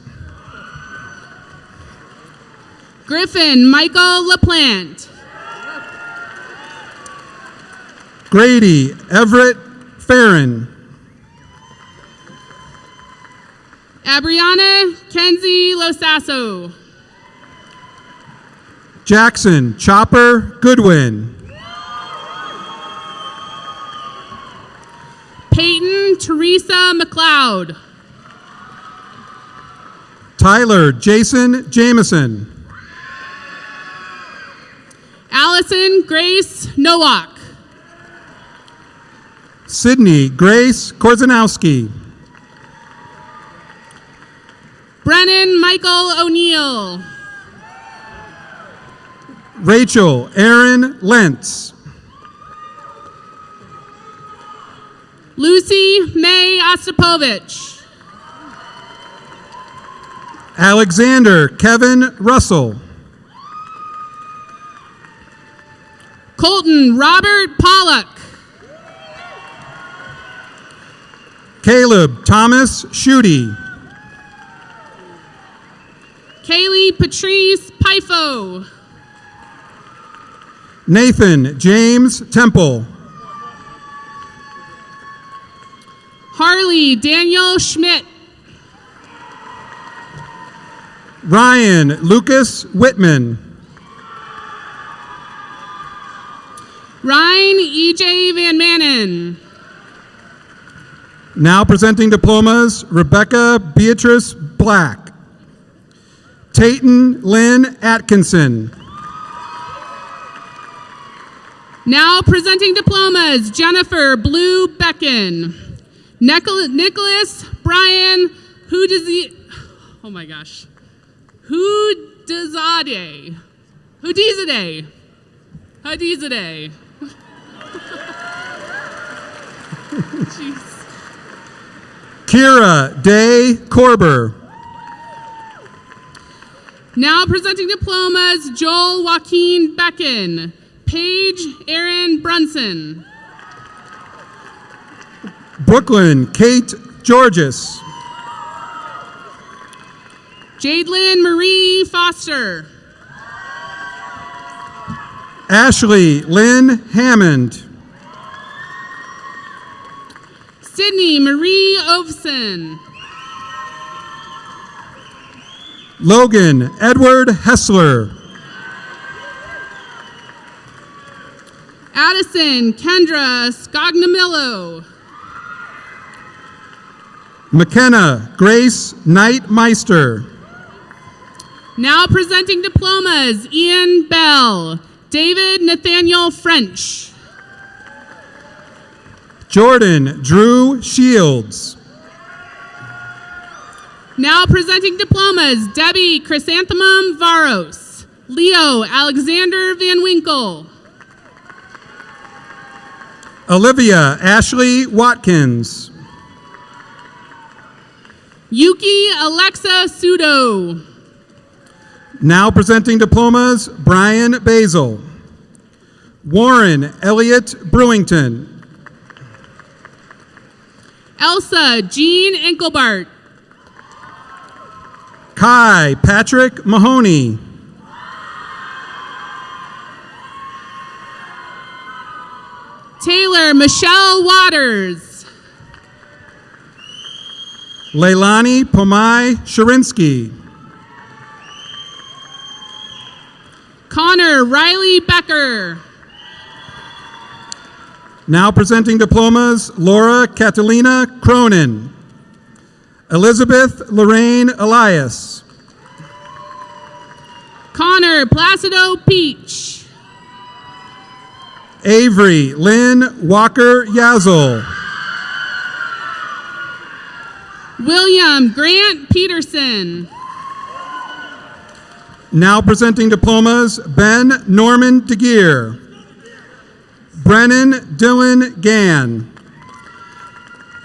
Griffin Michael LaPlante.
Grady Everett Farron.
Abriana Kenzie Losasso.
Jackson Chopper Goodwin.
Peyton Teresa McLeod.
Tyler Jason Jameson.
Allison Grace Nowak.
Sydney Grace Korzanowski.
Brennan Michael O'Neill.
Rachel Aaron Lentz.
Lucy May Ostapovich.
Alexander Kevin Russell.
Colton Robert Pollock.
Caleb Thomas Schutte.
Kaylee Patrice Pifo.
Nathan James Temple.
Harley Daniel Schmidt.
Ryan Lucas Whitman.
Ryan E.J. Van Manen.
Now presenting diplomas, Rebecca Beatrice Black. Tayton Lynn Atkinson.
Now presenting diplomas, Jennifer Blue Becken. Nicholas Brian Hudizade. Oh my gosh. Hudizade. Jeez.
Kira Day Korber.
Now presenting diplomas, Joel Joaquin Becken. Paige Aaron Brunson.
Brooklyn Kate Georges.
Jadelyn Marie Foster.
Ashley Lynn Hammond.
Sydney Marie Ovson.
Logan Edward Hessler.
Addison Kendra Scognamillo.
McKenna Grace Knightmeister.
Now presenting diplomas, Ian Bell, David Nathaniel French.
Jordan Drew Shields.
Now presenting diplomas, Debbie Chrysanthemum Varos, Leo Alexander Van Winkle.
Olivia Ashley Watkins.
Yuki Alexa Sudo.
Now presenting diplomas, Brian Basil. Warren Elliott Brewington.
Elsa Jean Enkelbart.
Kai Patrick Mahoney.
Taylor Michelle Waters.
Leilani Pomai Sharinsky.
Connor Riley Becker.
Now presenting diplomas, Laura Catalina Cronin. Elizabeth Lorraine Elias.
Connor Placido Peach.
Avery Lynn Walker Yazel.
William Grant Peterson.
Now presenting diplomas, Ben Norman DeGear. Brennan Dylan Gann.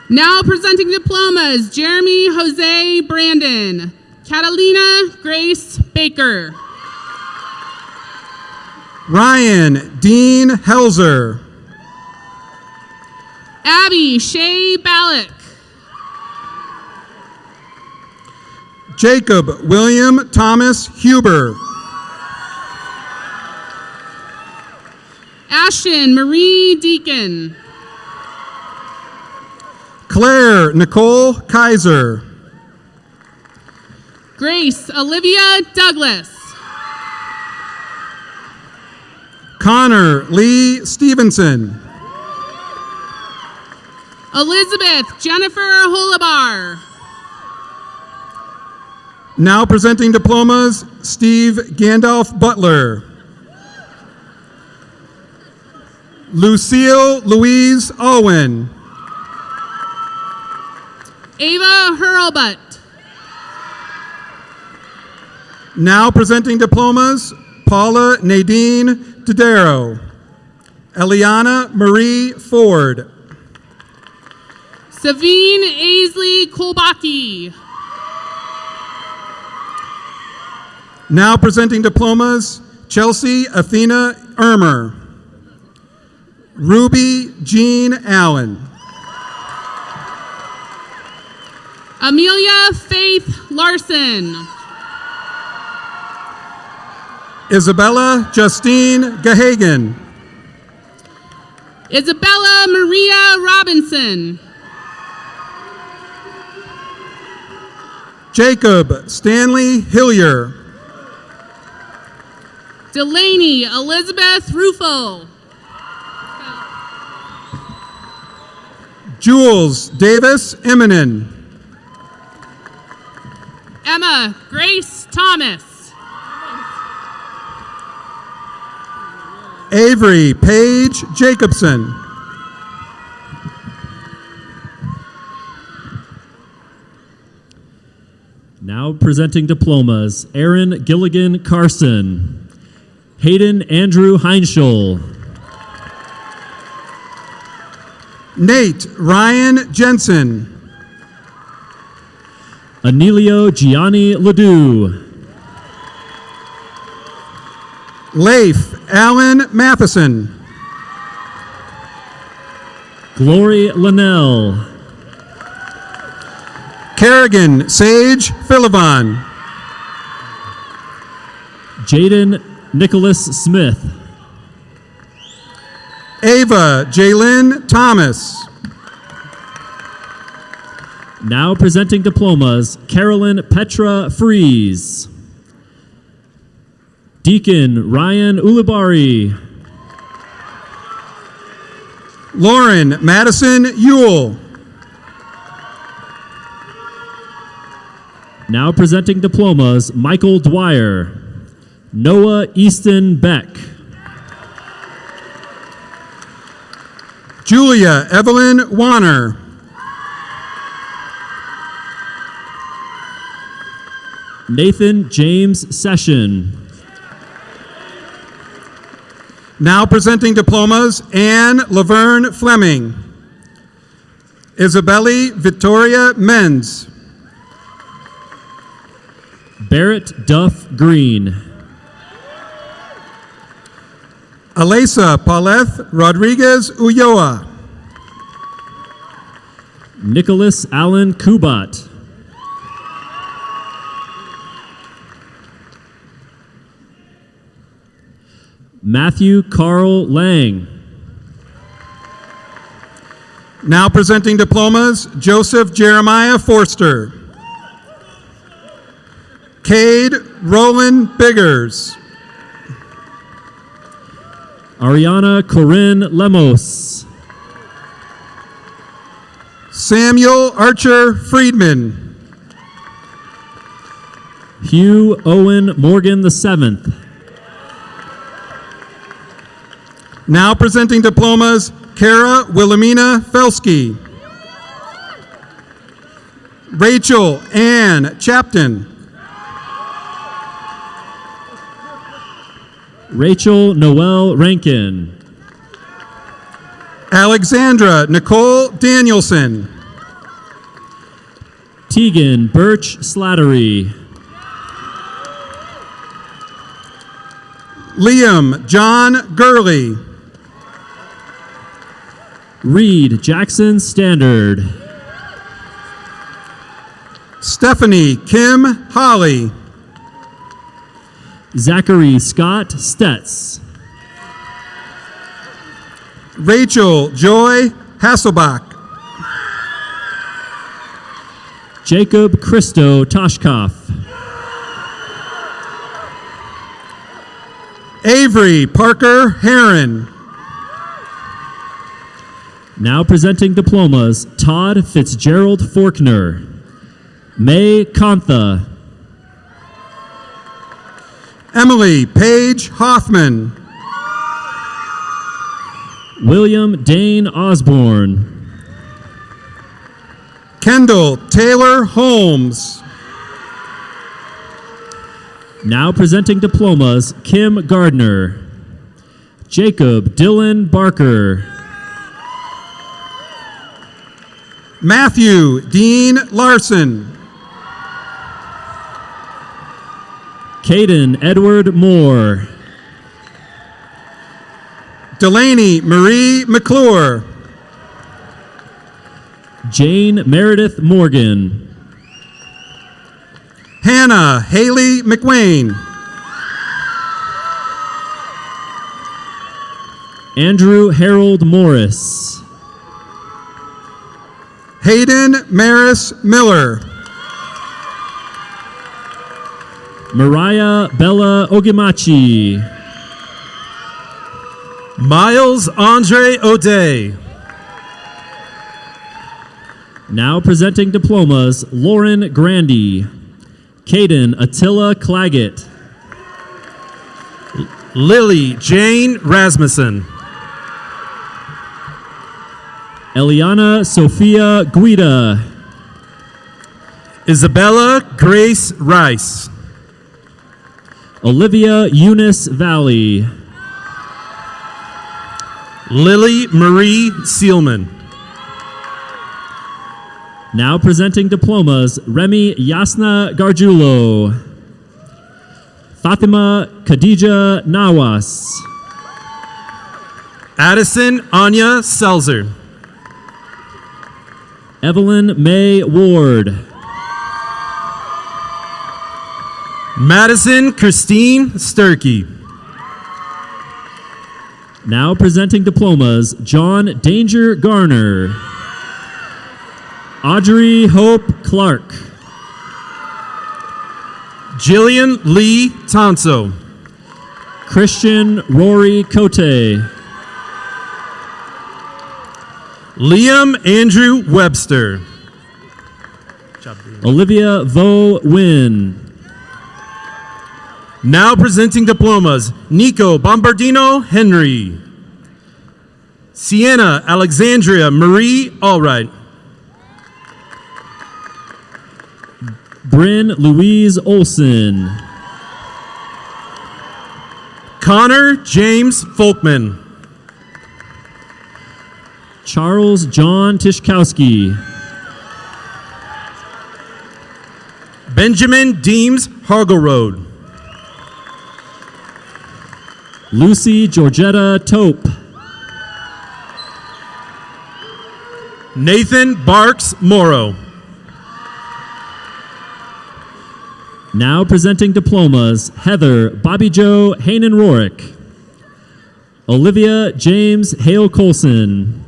Now presenting diplomas, Jeremy Jose Brandon. Catalina Grace Baker.
Ryan Dean Helzer.
Abby Shea Ballack.
Jacob William Thomas Huber.
Ashton Marie Deacon.
Claire Nicole Kaiser.
Grace Olivia Douglas.
Connor Lee Stevenson.
Elizabeth Jennifer Holabar.
Now presenting diplomas, Steve Gandalf Butler. Lucille Louise Alwyn.
Ava Hurlbutt.
Now presenting diplomas, Paula Nadine Dodaro. Eliana Marie Ford.
Savine Aisley Kolbaki.
Now presenting diplomas, Chelsea Athena Ermer. Ruby Jean Allen.
Amelia Faith Larson.
Isabella Justine Gahagan.
Isabella Maria Robinson.
Jacob Stanley Hillier.
Delaney Elizabeth Rufo.
Jules Davis Eminen.
Emma Grace Thomas.
Avery Paige Jacobson.
Now presenting diplomas, Aaron Gilligan Carson. Hayden Andrew Heinschel.
Nate Ryan Jensen.
Anelio Gianni Ledoux.
Leif Allen Matheson.
Glory Linnell.
Kerrigan Sage Philibon.
Jaden Nicholas Smith.
Ava Jaylyn Thomas.
Now presenting diplomas, Carolyn Petra Fries. Deacon Ryan Ulibari.
Lauren Madison Ewell.
Now presenting diplomas, Michael Dwyer. Noah Easton Beck.
Julia Evelyn Warner.
Nathan James Session.
Now presenting diplomas, Anne Laverne Fleming. Isabelle Victoria Menz.
Barrett Duff Green.
Alesa Paulette Rodriguez Ulloa.
Nicholas Allen Kubat. Matthew Carl Lang.
Now presenting diplomas, Joseph Jeremiah Forster. Cade Roland Biggers.
Ariana Corinne Lemos.
Samuel Archer Friedman.
Hugh Owen Morgan VII.
Now presenting diplomas, Kara Wilhelmina Felsky. Rachel Ann Chapton.
Rachel Noel Rankin.
Alexandra Nicole Danielson.
Tegan Birch Slattery.
Liam John Gurley.
Reed Jackson Standard.
Stephanie Kim Holly.
Zachary Scott Stetz.
Rachel Joy Hasselbach.
Jacob Christo Toshkoff.
Avery Parker Heron.
Now presenting diplomas, Todd Fitzgerald Faulkner. May Kantha.
Emily Paige Hoffman.
William Dane Osborne.
Kendall Taylor Holmes.
Now presenting diplomas, Kim Gardner. Jacob Dylan Barker.
Matthew Dean Larson.
Caden Edward Moore.
Delaney Marie McClure.
Jane Meredith Morgan.
Hannah Haley McWayne.
Andrew Harold Morris.
Hayden Maris Miller.
Mariah Bella Ogemachi.
Miles Andre O'Day.
Now presenting diplomas, Lauren Grandy. Caden Attila Claggett.
Lily Jane Rasmussen.
Eliana Sophia Guida.
Isabella Grace Rice.
Olivia Eunice Valley.
Lily Marie Seelman.
Now presenting diplomas, Remy Yasna Gargiulo. Fatima Khadija Nawas.
Addison Anya Selzer.
Evelyn May Ward.
Madison Christine Sturkey.
Now presenting diplomas, John Danger Garner. Audrey Hope Clark.
Jillian Lee Tonso.
Christian Rory Cote.
Liam Andrew Webster.
Olivia Vo Wynn.
Now presenting diplomas, Nico Bombardino Henry. Sienna Alexandria Marie Allright.
Bryn Louise Olson.
Connor James Folkman.
Charles John Tishkowski.
Benjamin Deems Hargelroad.
Lucy Georgetta Tope.
Nathan Barks Morrow.
Now presenting diplomas, Heather Bobby Joe Hanen Rorick. Olivia James Hale Colson.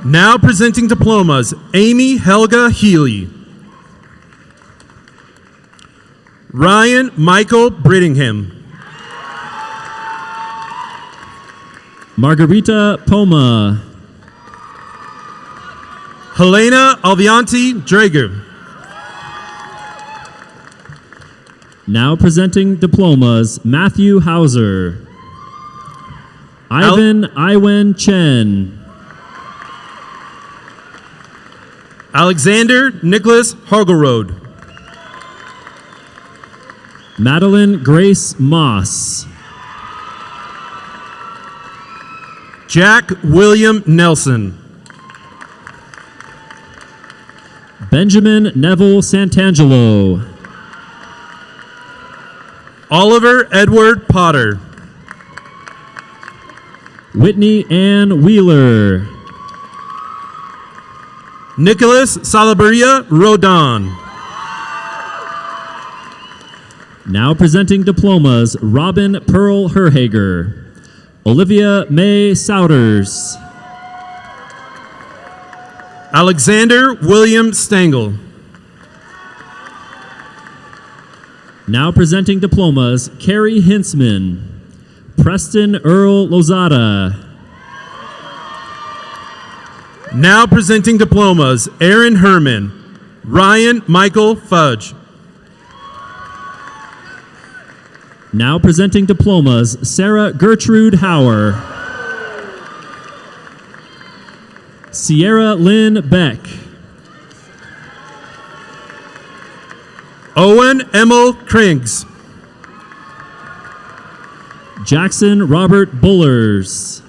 Now presenting diplomas, Amy Helga Healy. Ryan Michael Brittingham.
Margarita Poma.
Helena Alvianti Drager.
Now presenting diplomas, Matthew Hauser. Ivan Iwen Chen.
Alexander Nicholas Hargelroad.
Madeline Grace Moss.
Jack William Nelson.
Benjamin Neville Santangelo.
Oliver Edward Potter.
Whitney Ann Wheeler.
Nicholas Salabaria Rodon.
Now presenting diplomas, Robin Pearl Herhager, Olivia May Souders,
Alexander William Stengel.
now presenting diplomas, Carrie Hintzman, Preston Earl Lozada,
Now presenting diplomas, Aaron Herman, Ryan Michael Fudge.
now presenting diplomas, Sarah Gertrude Hauer, Sierra Lynn Beck,
Owen Emil Krings.
Jackson Robert Bullers,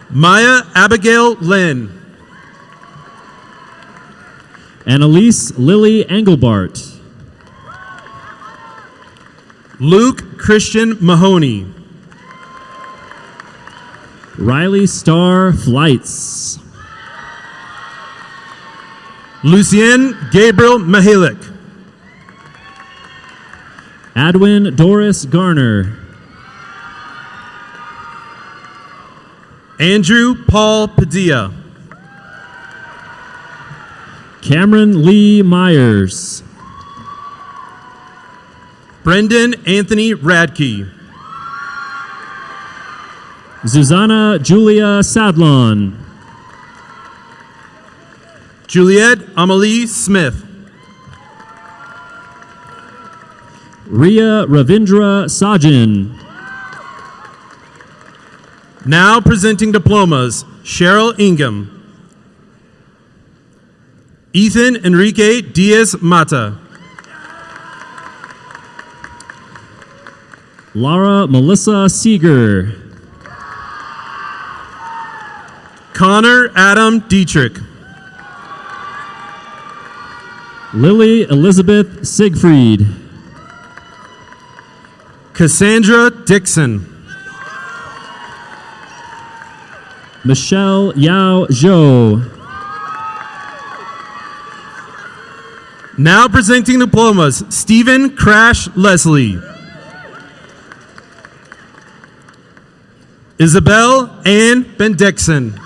Maya Abigail Lynn.
Annalise Lily Engelbart,
Luke Christian Mahoney.
Riley Starr Flights,
Lucien Gabriel Mahalik.
Adwin Doris Garner,
Andrew Paul Padilla.
Cameron Lee Myers,
Brendan Anthony Radke.
Susanna Julia Sadlon,
Juliet Amelie Smith.
Ria Ravindra Sajin,
Now presenting diplomas, Cheryl Ingham. Ethan Enrique Diaz Mata.
Laura Melissa Seeger,
Connor Adam Dietrich.
Lily Elizabeth Siegfried,
Cassandra Dixon.
Michelle Yao Zhou,
Now presenting diplomas, Stephen Crash Leslie. Isabel Ann Bendixson.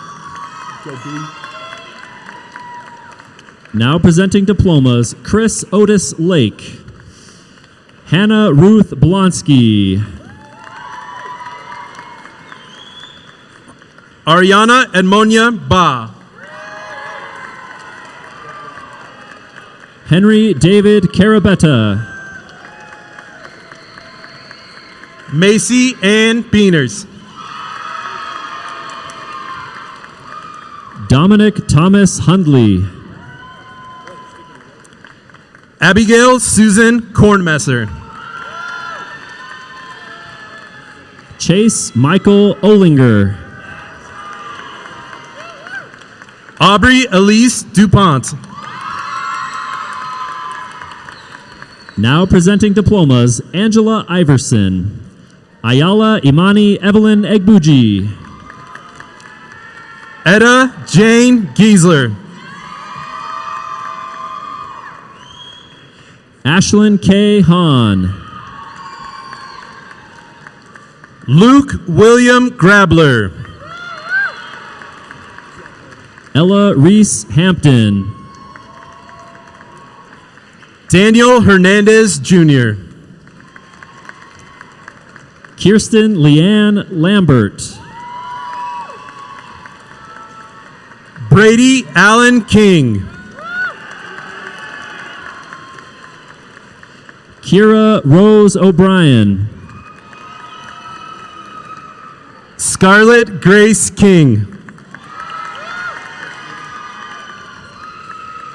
now presenting diplomas, Chris Otis Lake, Hannah Ruth Blonsky,
Ariana Edmonia Ba.
Henry David Carabetta,
Macy Ann Beaners.
Dominic Thomas Hundley,
Abigail Susan Kornmesser.
Chase Michael Olinger,
Aubrey Elise DuPont.
now presenting diplomas, Angela Iverson, Ayala Imani Evelyn Egbuji,
Etta Jane Giesler.
Ashlyn K. Hahn,
Luke William Grabler.
Ella Reese Hampton,
Daniel Hernandez Jr.
Kirsten Leanne Lambert,
Brady Allen King.
Kira Rose O'Brien,
Scarlett Grace King.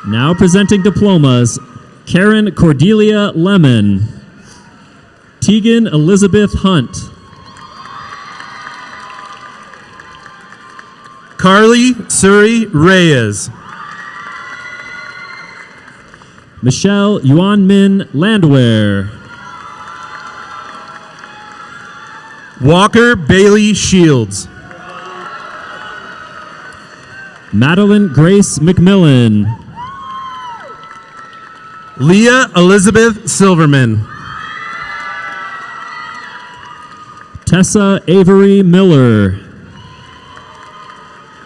now presenting diplomas, Karen Cordelia Lemon, Tegan Elizabeth Hunt,
Carly Suri Reyes.
Michelle Yuan Min Landwehr,
Walker Bailey Shields.
Madeline Grace McMillan.
Leah Elizabeth Silverman.
Tessa Avery Miller.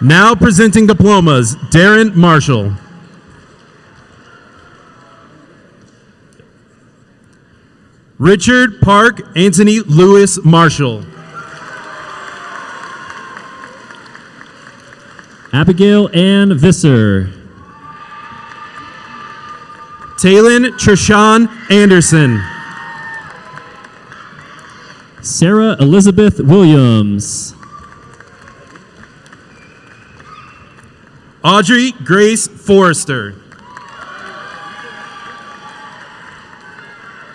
Now presenting diplomas, Darren Marshall. Richard Park Anthony Lewis Marshall.
Abigail Ann Visser.
Taylin Trishawn Anderson.
Sarah Elizabeth Williams.
Audrey Grace Forrester.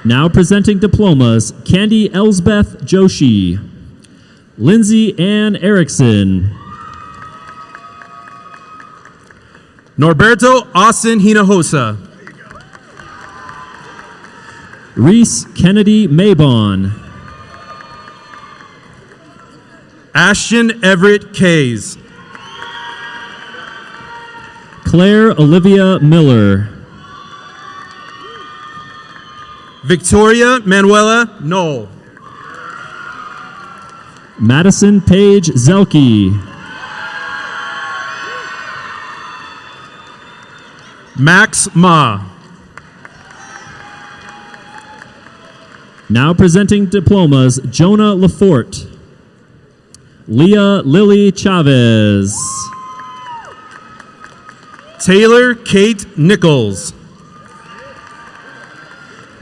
Now presenting diplomas, Candy Elsbeth Joshi. Lindsay Ann Erickson.
Norberto Austin Hinojosa.
Reese Kennedy Maybon.
Ashton Everett Kays.
Claire Olivia Miller.
Victoria Manuela Knoll.
Madison Paige Zelke.
Max Ma.
Now presenting diplomas, Jonah Lafort. Leah Lily Chavez.
Taylor Kate Nichols.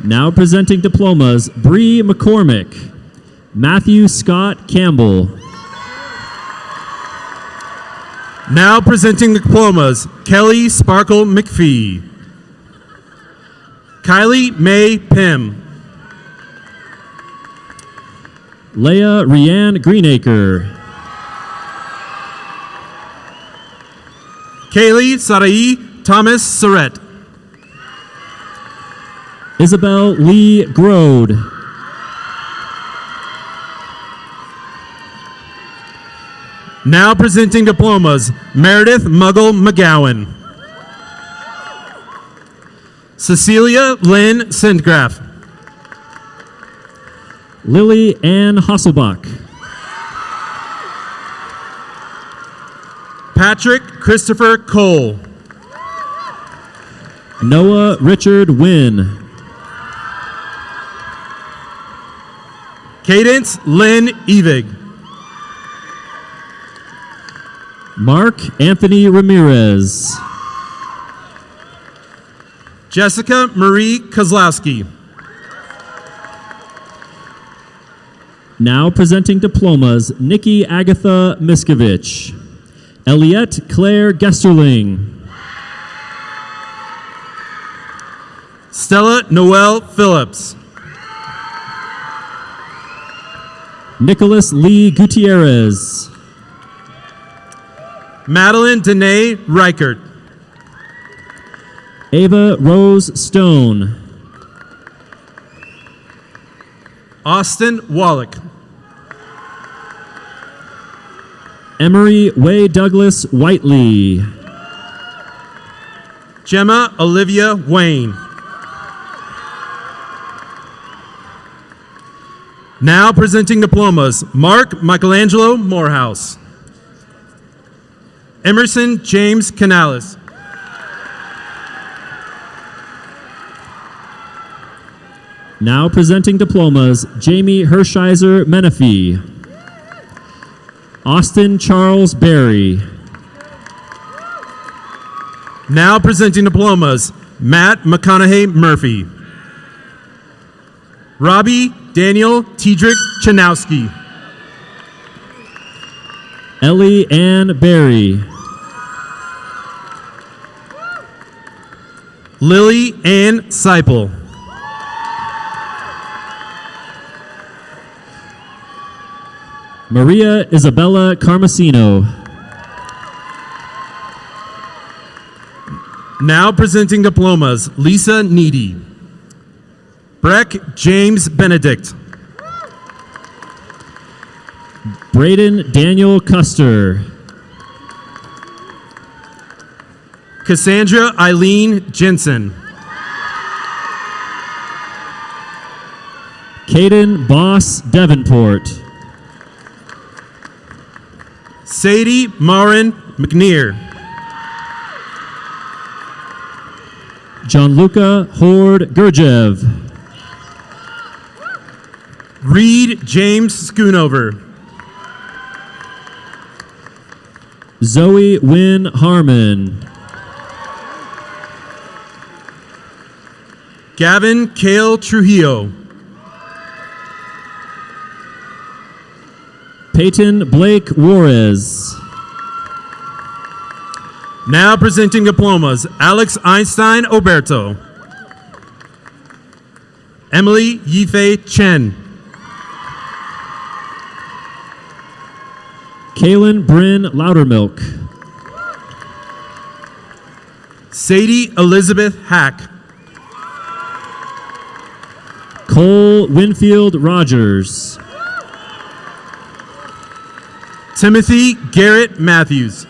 Now presenting diplomas, Bree McCormick. Matthew Scott Campbell.
Now presenting the diplomas, Kelly Sparkle McPhee. Kylie May Pym.
Leah Rianne Greenacre.
Kaylee Sarai Thomas Surrett.
Isabel Lee Grode.
Now presenting diplomas, Meredith Muggle McGowan. Cecilia Lynn Sindgraf.
Lily Ann Hasselbach.
Patrick Christopher Cole.
Noah Richard Wynn.
Cadence Lynn Evig.
Mark Anthony Ramirez.
Jessica Marie Kozlowski.
Now presenting diplomas, Nikki Agatha Miskovich. Eliette Claire Gesterling.
Stella Noel Phillips.
Nicholas Lee Gutierrez.
Madeline Danae Reichert.
Ava Rose Stone.
Austin Wallach.
Emery Way Douglas Whiteley.
Gemma Olivia Wayne. Now presenting diplomas, Mark Michelangelo Morehouse. Emerson James Canales.
Now presenting diplomas, Jamie Hershiser Menifee. Austin Charles Berry.
Now presenting diplomas, Matt McConaughey Murphy. Robbie Daniel Tiedrick Chanowski.
Ellie Ann Berry.
Lily Ann Seipel.
Maria Isabella Carmesino.
Now presenting diplomas, Lisa Needy. Breck James Benedict.
Braden Daniel Custer.
Cassandra Eileen Jensen.
Caden Boss Davenport.
Sadie Marin McNear.
Gianluca Horde Gurjev.
Reed James Schoonover.
Zoe Wynn Harmon.
Gavin Kale Trujillo.
Peyton Blake Juarez.
Now presenting diplomas, Alex Einstein Oberto. Emily Yifei Chen.
Kaylin Bryn Loudermilk.
Sadie Elizabeth Hack.
Cole Winfield Rogers.
Timothy Garrett Matthews.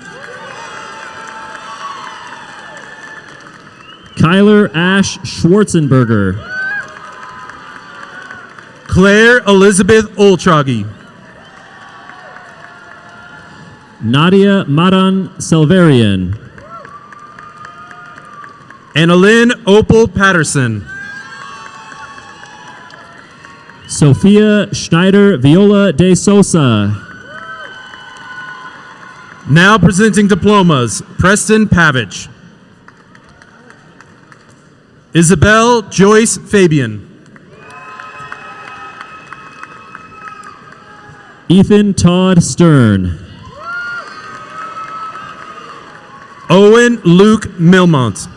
Kyler Ash Schwarzenberger.
Claire Elizabeth Oltroggy.
Nadia Madan Selverian.
Annalyn Opal Patterson.
Sophia Schneider Viola de Sosa.
Now presenting diplomas, Preston Pavich. Isabel Joyce Fabian.
Ethan Todd Stern.
Owen Luke Milmont.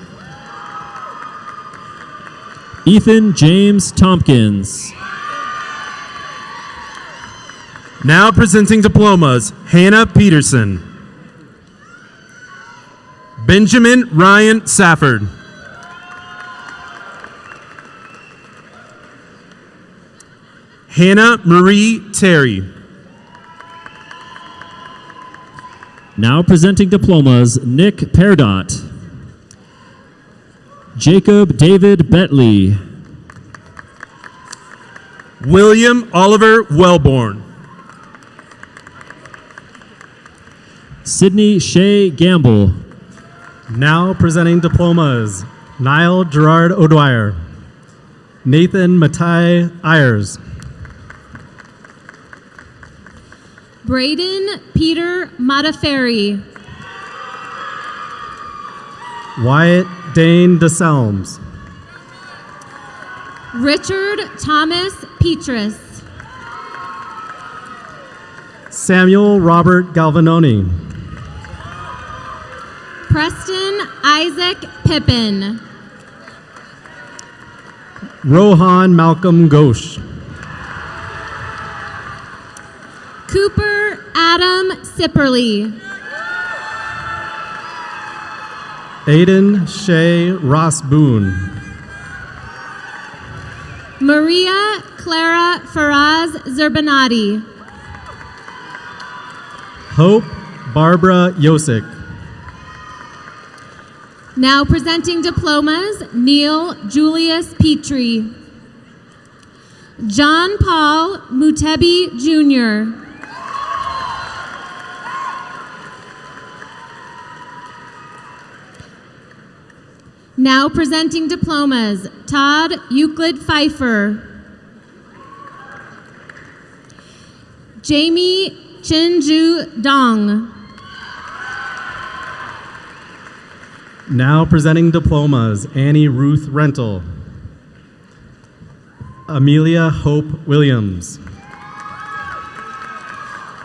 Ethan James Tompkins.
Now presenting diplomas, Hannah Peterson. Benjamin Ryan Safford. Hannah Marie Terry.
Now presenting diplomas, Nick Perdot. Jacob David Betley.
William Oliver Wellborn.
Sydney Shea Gamble.
Now presenting diplomas, Niall Gerard O'Dwyer. Nathan Matai Ayers.
Braden Peter Mataferri.
Wyatt Dane DeSelms.
Richard Thomas Petrus.
Samuel Robert Galvanoni.
Preston Isaac Pippin.
Rohan Malcolm Ghosh.
Cooper Adam Sipperly.
Aiden Shea Ross Boone.
Maria Clara Faraz Zerbanati.
Hope Barbara Yosick.
Now presenting diplomas, Neil Julius Petrie. John Paul Mutebi Jr. Now presenting diplomas, Todd Euclid Pfeiffer. Jamie Chinju Dong.
Now presenting diplomas, Annie Ruth Rental. Amelia Hope Williams.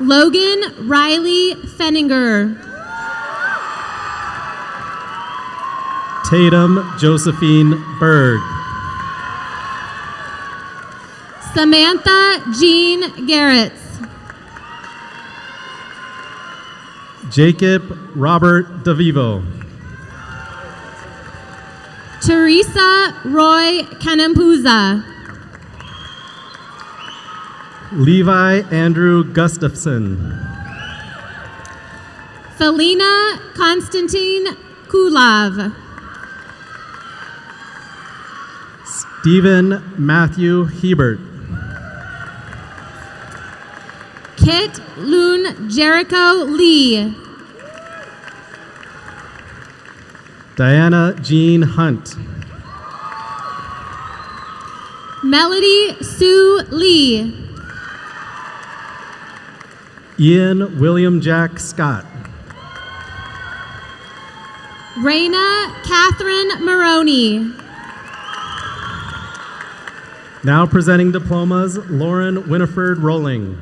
Logan Riley Fenninger.
Tatum Josephine Berg.
Samantha Jean Garretts.
Jacob Robert DeVivo.
Teresa Roy Kanampuza.
Levi Andrew Gustafson.
Felina Constantine
Kulov.
Stephen Matthew Hebert.
Kit Loon Jericho Lee.
Diana Jean Hunt.
Melody Sue Lee.
Ian William Jack Scott.
Raina Catherine Maroney.
Now presenting diplomas, Lauren Winifred Rolling.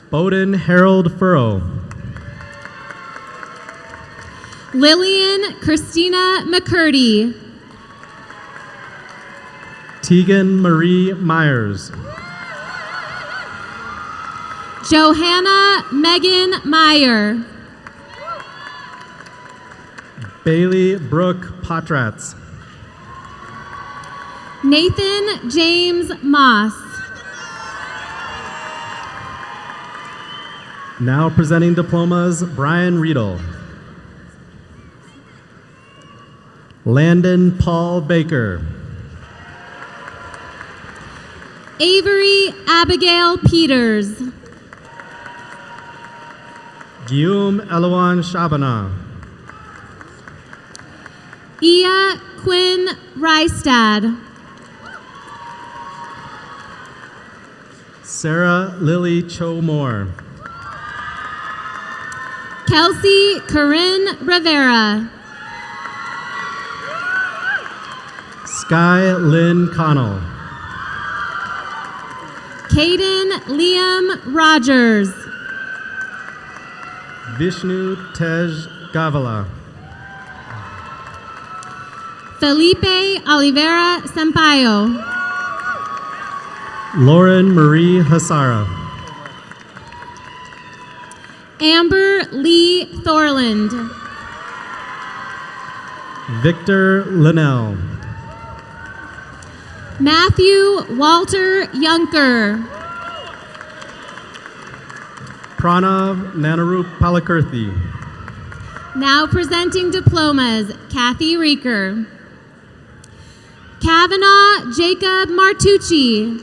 Bowden Harold Furrow.
Lillian Christina McCurdy.
Tegan Marie Myers.
Johanna Megan Meyer.
Bailey Brooke Potratz.
Nathan James Moss.
Now presenting diplomas, Brian Riedel. Landon Paul Baker.
Avery Abigail Peters.
Guillaume Eloan Shabana.
Ia Quinn Rystad.
Sarah Lily Cho Moore.
Kelsey Corinne Rivera.
Sky Lynn Connell.
Caden Liam Rogers.
Vishnu Tej Gavala.
Felipe Oliveira Sampaio.
Lauren Marie Hasara.
Amber Lee Thorland.
Victor Linnell.
Matthew Walter Yunker.
Pranav Nanarup Palakirthi.
Now presenting diplomas, Kathy Reeker. Kavanaugh Jacob Martucci.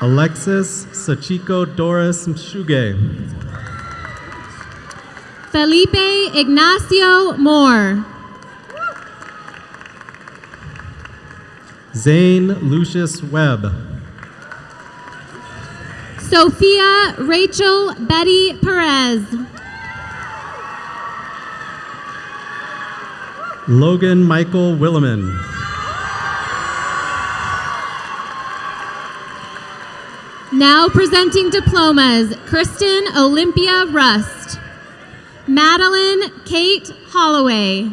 Alexis Sachiko Doris Mshuge.
Felipe Ignacio Moore.
Zane Lucius Webb.
Sophia Rachel Betty Perez.
Logan Michael Williman.
Now presenting diplomas, Kristen Olympia Rust. Madeline Kate Holloway.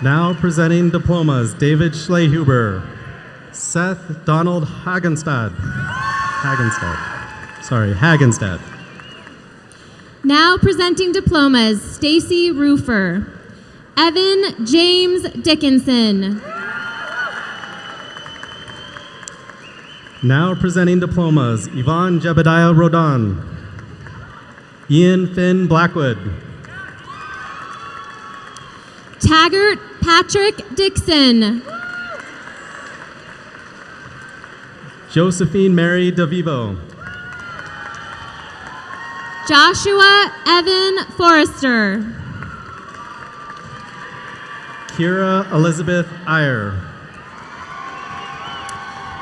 Now presenting diplomas, David Schlehuber. Seth Donald Hagenstad. Hagenstad.
Now presenting diplomas, Stacy Roofer. Evan James Dickinson.
Now presenting diplomas, Yvonne Jebediah Rodan. Ian Finn Blackwood.
Taggart Patrick Dixon.
Josephine Mary DeVivo.
Joshua Evan Forrester.
Kira Elizabeth Iyer.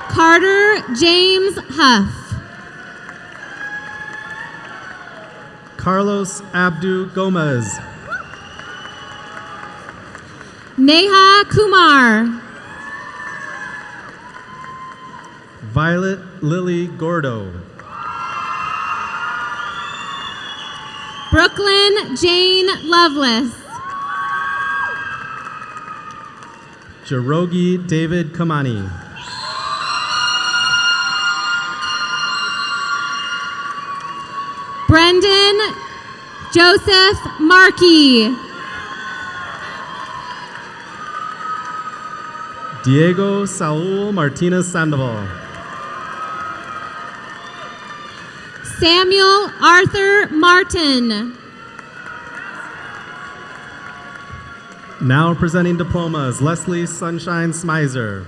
Carter James Huff.
Carlos Abdu Gomez.
Neha Kumar.
Violet Lily Gordo.
Brooklyn Jane Lovelace.
Jerogi David Kamani.
Brendan Joseph Markey.
Diego Saul Martinez Sandoval.
Samuel Arthur Martin.
Now presenting diplomas, Leslie Sunshine Smizer,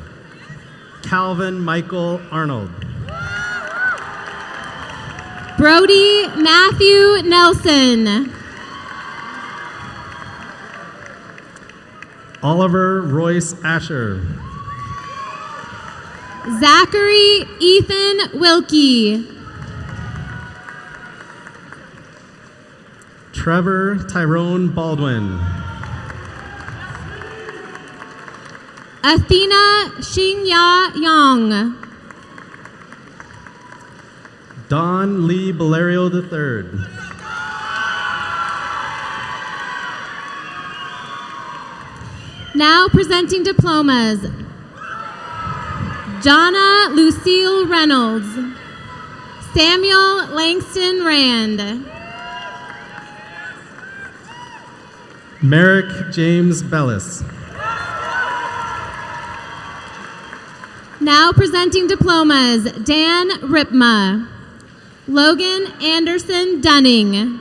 Calvin Michael Arnold,
Brody Matthew Nelson.
Oliver Royce Asher,
Zachary Ethan Wilkie.
Trevor Tyrone Baldwin,
Athena Xingya Yang.
Don Lee Valerio III,
Now presenting diplomas, Donna Lucille Reynolds, Samuel Langston Rand,
Merrick James Bellis,
Now presenting diplomas, Dan Ripma, Logan Anderson Dunning,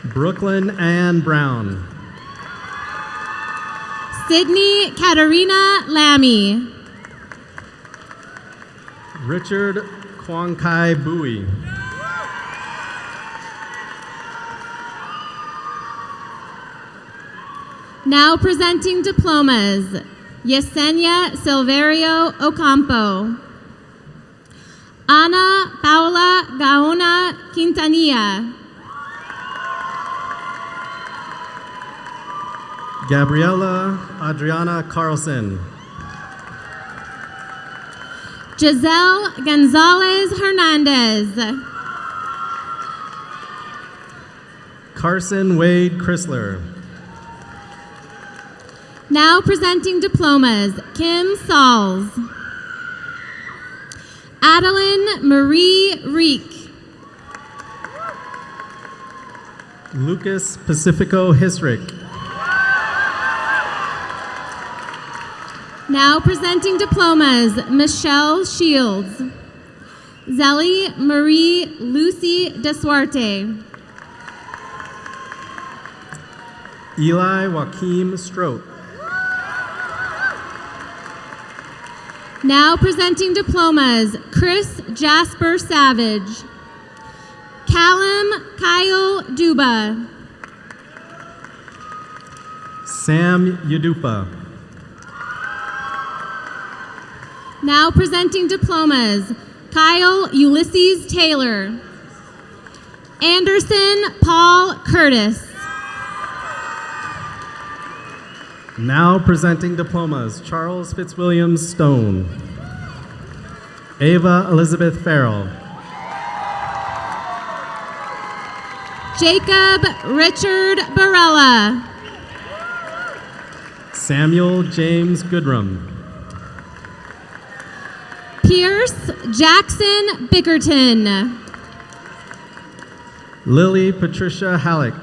Brooklyn Ann Brown,
Sydney Katarina Lammy,
Richard Kwong Kai Bowie,
Now presenting diplomas, Yesenia Silverio Ocampo, Ana Paula Gaona Quintanilla,
Gabriela Adriana Carlson,
Giselle Gonzalez Hernandez,
Carson Wade Chrysler,
Now presenting diplomas, Kim Sauls, Adeline Marie Reek,
Lucas Pacifico Hisrick,
Now presenting diplomas, Michelle Shields, Zelly Marie Lucy Desuarte,
Eli Joaquim Strope,
Now presenting diplomas, Chris Jasper Savage, Callum Kyle Duba,
Sam Yadupa,
Now presenting diplomas, Kyle Ulysses Taylor, Anderson Paul Curtis,
Now presenting diplomas, Charles Fitzwilliam Stone, Ava Elizabeth Farrell,
Jacob Richard Barella,
Samuel James Goodrum,
Pierce Jackson Bickerton,
Lily Patricia Halleck,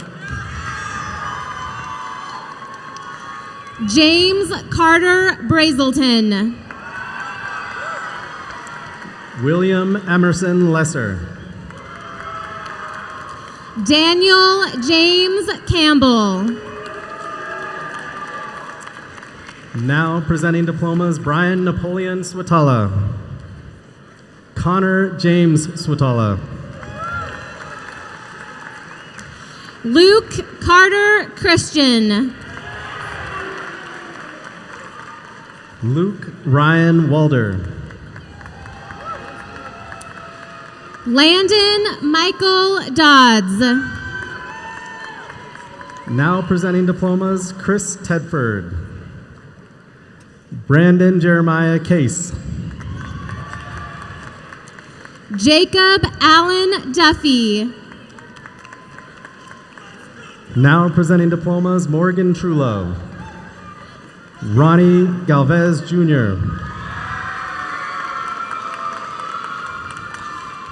James Carter Brazelton,
William Emerson Lesser,
Daniel James Campbell,
Now presenting diplomas, Brian Napoleon Swatala, Connor James Swatala,
Luke Carter Christian,
Luke Ryan Walder,
Landon Michael Dodds,
Now presenting diplomas, Chris Tedford, Brandon Jeremiah Case,
Jacob Allen Duffy,
Now presenting diplomas, Morgan Trullo, Ronnie Galvez Jr.,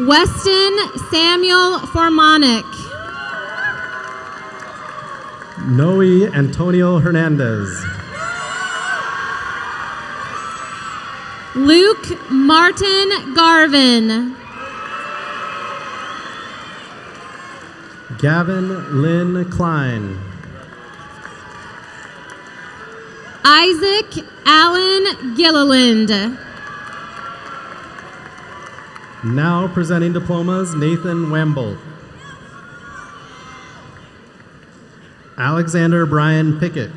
Weston Samuel Formanek,
Noe Antonio Hernandez,
Luke Martin Garvin,
Gavin Lynn Klein.
Isaac Allen Gilliland.
Now presenting diplomas, Nathan Wamble. Alexander Brian Pickett.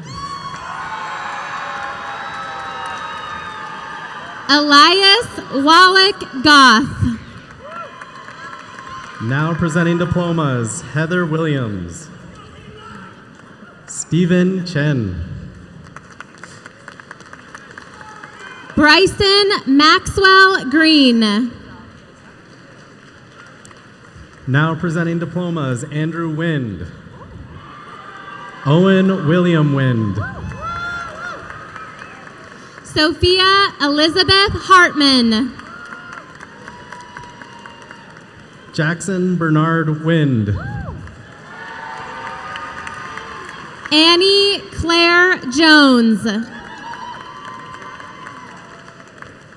Elias Wallach Goth.
Now presenting diplomas, Heather Williams. Stephen Chen.
Bryson Maxwell Green.
Now presenting diplomas, Andrew Wind. Owen William Wind.
Sophia Elizabeth Hartman.
Jackson Bernard Wind.
Annie Claire Jones.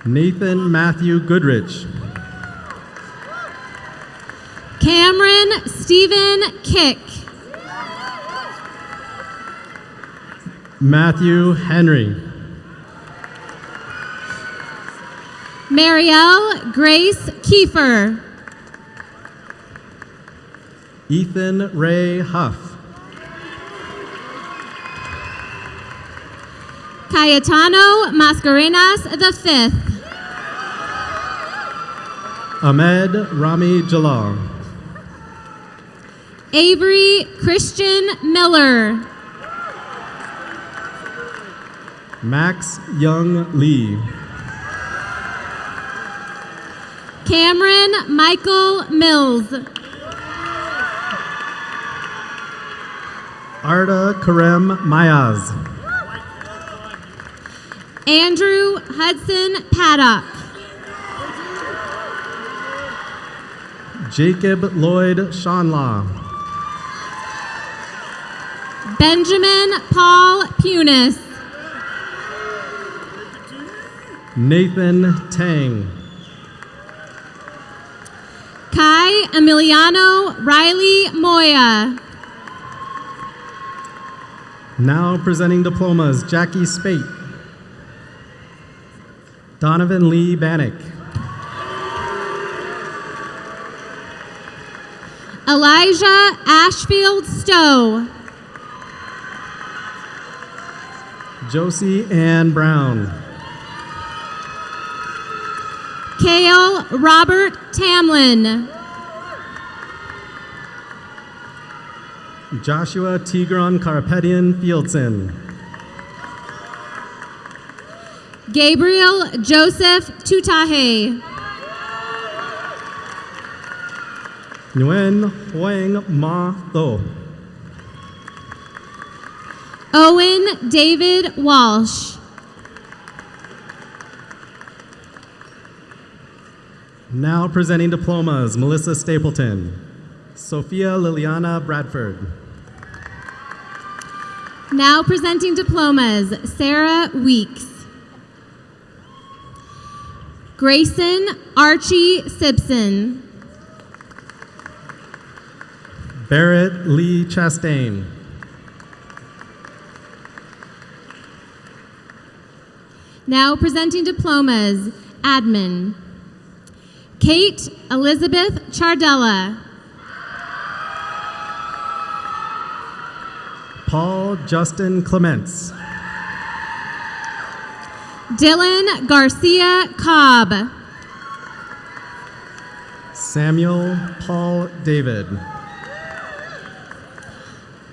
Nathan Matthew Goodrich.
Cameron Stephen Kick.
Matthew Henry.
Marielle Grace Kiefer.
Ethan Ray Huff.
Cayetano Mascarenas V.
Ahmed Rami Jalal.
Avery Christian Miller.
Max Young Lee.
Cameron Michael Mills.
Arda Karem Mayaz.
Andrew Hudson Paddock.
Jacob Lloyd Shanlaw.
Benjamin Paul Punis.
Nathan Tang.
Kai Emiliano Riley Moya.
Now presenting diplomas, Jackie Spate. Donovan Lee Bannock.
Elijah Ashfield Stowe.
Josie Ann Brown.
Kale Robert Tamlin.
Joshua Tigran Carpetian Fieldson.
Gabriel Joseph Tutahe.
Nguyen Huang Ma Tho.
Owen David Walsh.
Now presenting diplomas, Melissa Stapleton. Sophia Liliana Bradford.
Now presenting diplomas, Sarah Weeks. Grayson Archie Simpson.
Barrett Lee Chastain.
Now presenting diplomas, Admin. Kate Elizabeth Chardella.
Paul Justin Clements.
Dylan Garcia Cobb.
Samuel Paul David.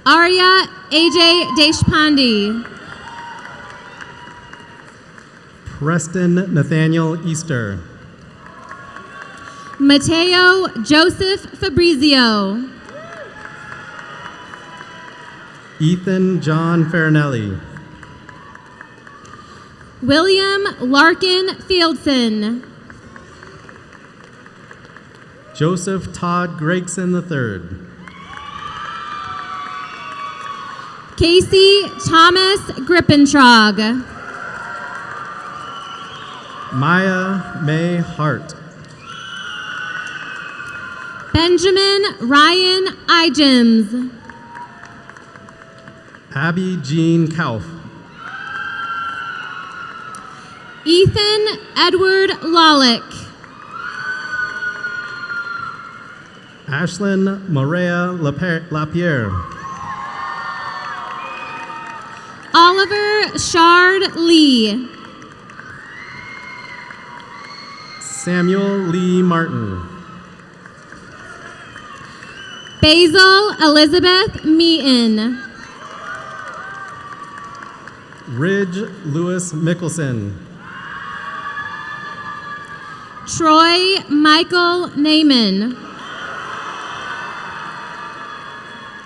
Arya AJ Deshpande.
Preston Nathaniel Easter.
Mateo Joseph Fabrizio.
Ethan John Farinelli.
William Larkin Fieldson.
Joseph Todd Gregson III.
Casey Thomas Grippentrog.
Maya May Hart.
Benjamin Ryan Igems.
Abby Jean Kauf.
Ethan Edward Lawlick.
Ashlyn Morea Lapierre.
Oliver Shard Lee.
Samuel Lee Martin.
Basil Elizabeth Meaton.
Ridge Lewis Mickelson.
Troy Michael Naiman.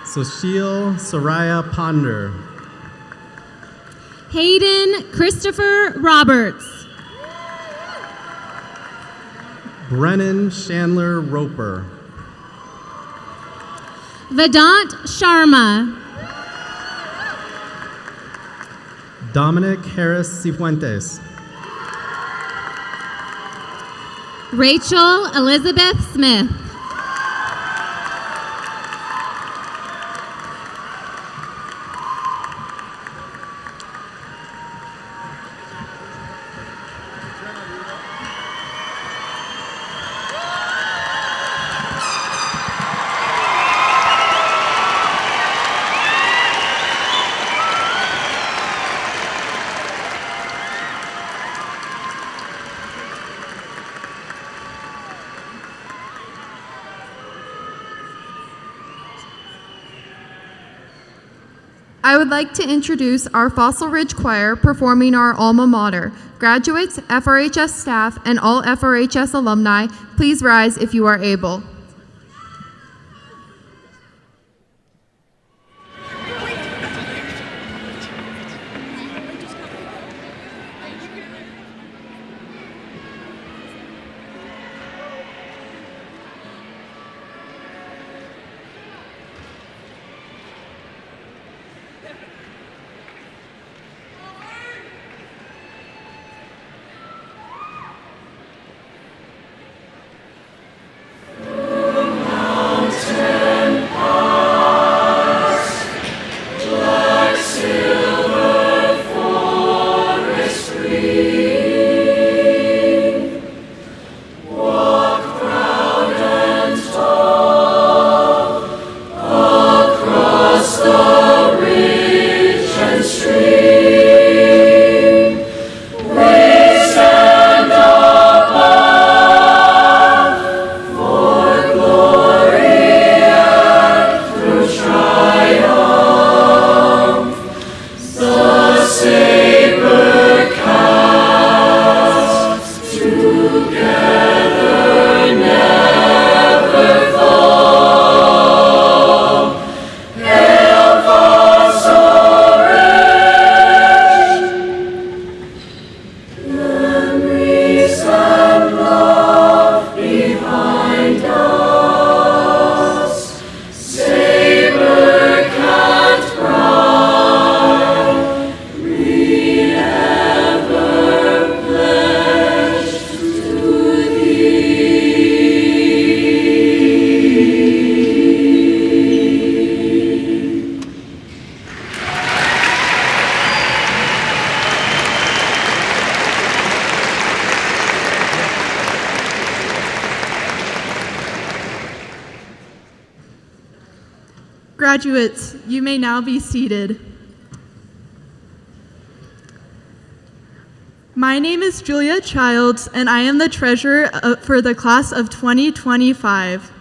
Soshil Soraya Ponder.
Hayden Christopher Roberts.
Brennan Chandler Roper.
Vedant Sharma.
Dominic Harris Cifuentes.
Rachel Elizabeth Smith.
I would like to introduce our Fossil Ridge Choir performing our alma mater. Graduates, FRHS staff, and all FRHS alumni, please rise if you are able.
Graduates, you may now be seated. My name is Julia Childs, and I am the treasurer for the class of 2025.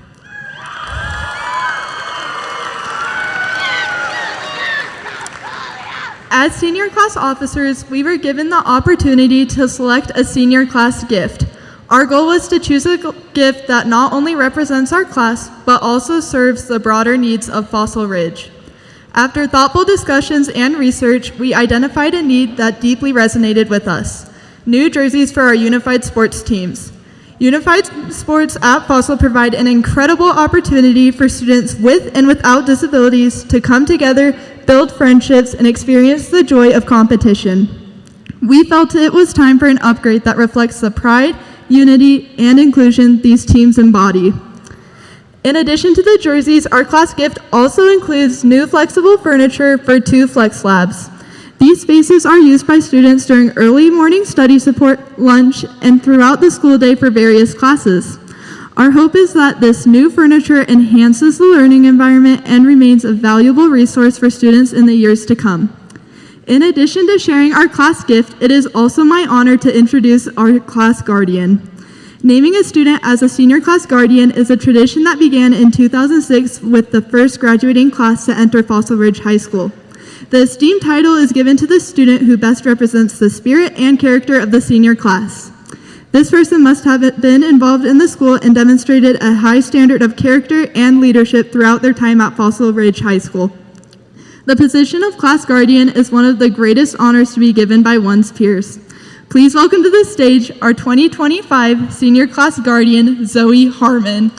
As senior class officers, we were given the opportunity to select a senior class gift. Our goal was to choose a gift that not only represents our class, but also serves the broader needs of Fossil Ridge. After thoughtful discussions and research, we identified a need that deeply resonated with us: new jerseys for our unified sports teams. Unified sports at Fossil provide an incredible opportunity for students with and without disabilities to come together, build friendships, and experience the joy of competition. We felt it was time for an upgrade that reflects the pride, unity, and inclusion these teams embody. In addition to the jerseys, our class gift also includes new flexible furniture for 2 flex labs. These spaces are used by students during early morning study support, lunch, and throughout the school day for various classes. Our hope is that this new furniture enhances the learning environment and remains a valuable resource for students in the years to come. In addition to sharing our class gift, it is also my honor to introduce our class guardian. Naming a student as a senior class guardian is a tradition that began in 2006 with the first graduating class to enter Fossil Ridge High School. The esteemed title is given to the student who best represents the spirit and character of the senior class. This person must have been involved in the school and demonstrated a high standard of character and leadership throughout their time at Fossil Ridge High School. The position of class guardian is one of the greatest honors to be given by one's peers. Please welcome to the stage our 2025 senior class guardian, Zoe Harmon.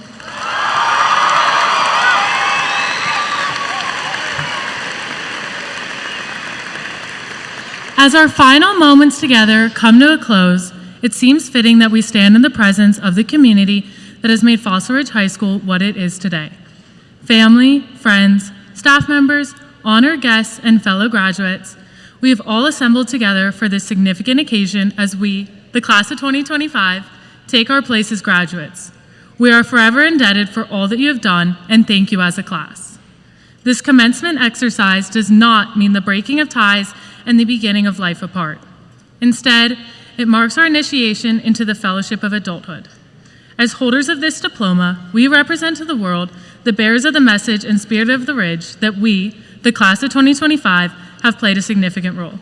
As our final moments together come to a close, it seems fitting that we stand in the presence of the community that has made Fossil Ridge High School what it is today. Family, friends, staff members, honored guests, and fellow graduates, we have all assembled together for this significant occasion as we, the class of 2025, take our place as graduates. We are forever indebted for all that you have done, and thank you as a class. This commencement exercise does not mean the breaking of ties and the beginning of life apart. Instead, it marks our initiation into the fellowship of adulthood. As holders of this diploma, we represent to the world the bearers of the message and spirit of the Ridge that we, the class of 2025, have played a significant role.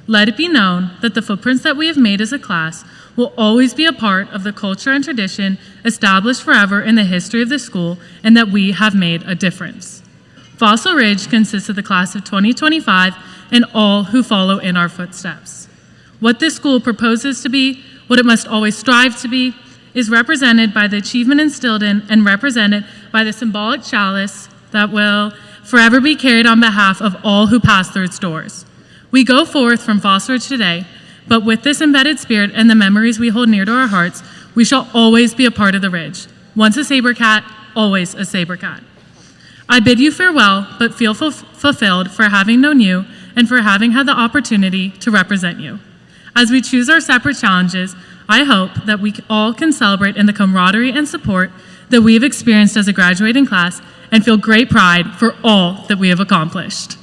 Let it be known that the footprints that we have made as a class will always be a part of the culture and tradition established forever in the history of the school, and that we have made a difference. Fossil Ridge consists of the class of 2025 and all who follow in our footsteps. What this school proposes to be, what it must always strive to be, is represented by the achievement instilled in and represented by the symbolic chalice that will forever be carried on behalf of all who pass through its doors. We go forth from Fossil Ridge today, but with this embedded spirit and the memories we hold near to our hearts, we shall always be a part of the Ridge. Once a SaberCat, always a SaberCat. I bid you farewell, but feel fulfilled for having known you and for having had the opportunity to represent you. As we choose our separate challenges, I hope that we all can celebrate in the camaraderie and support that we have experienced as a graduating class and feel great pride for all that we have accomplished.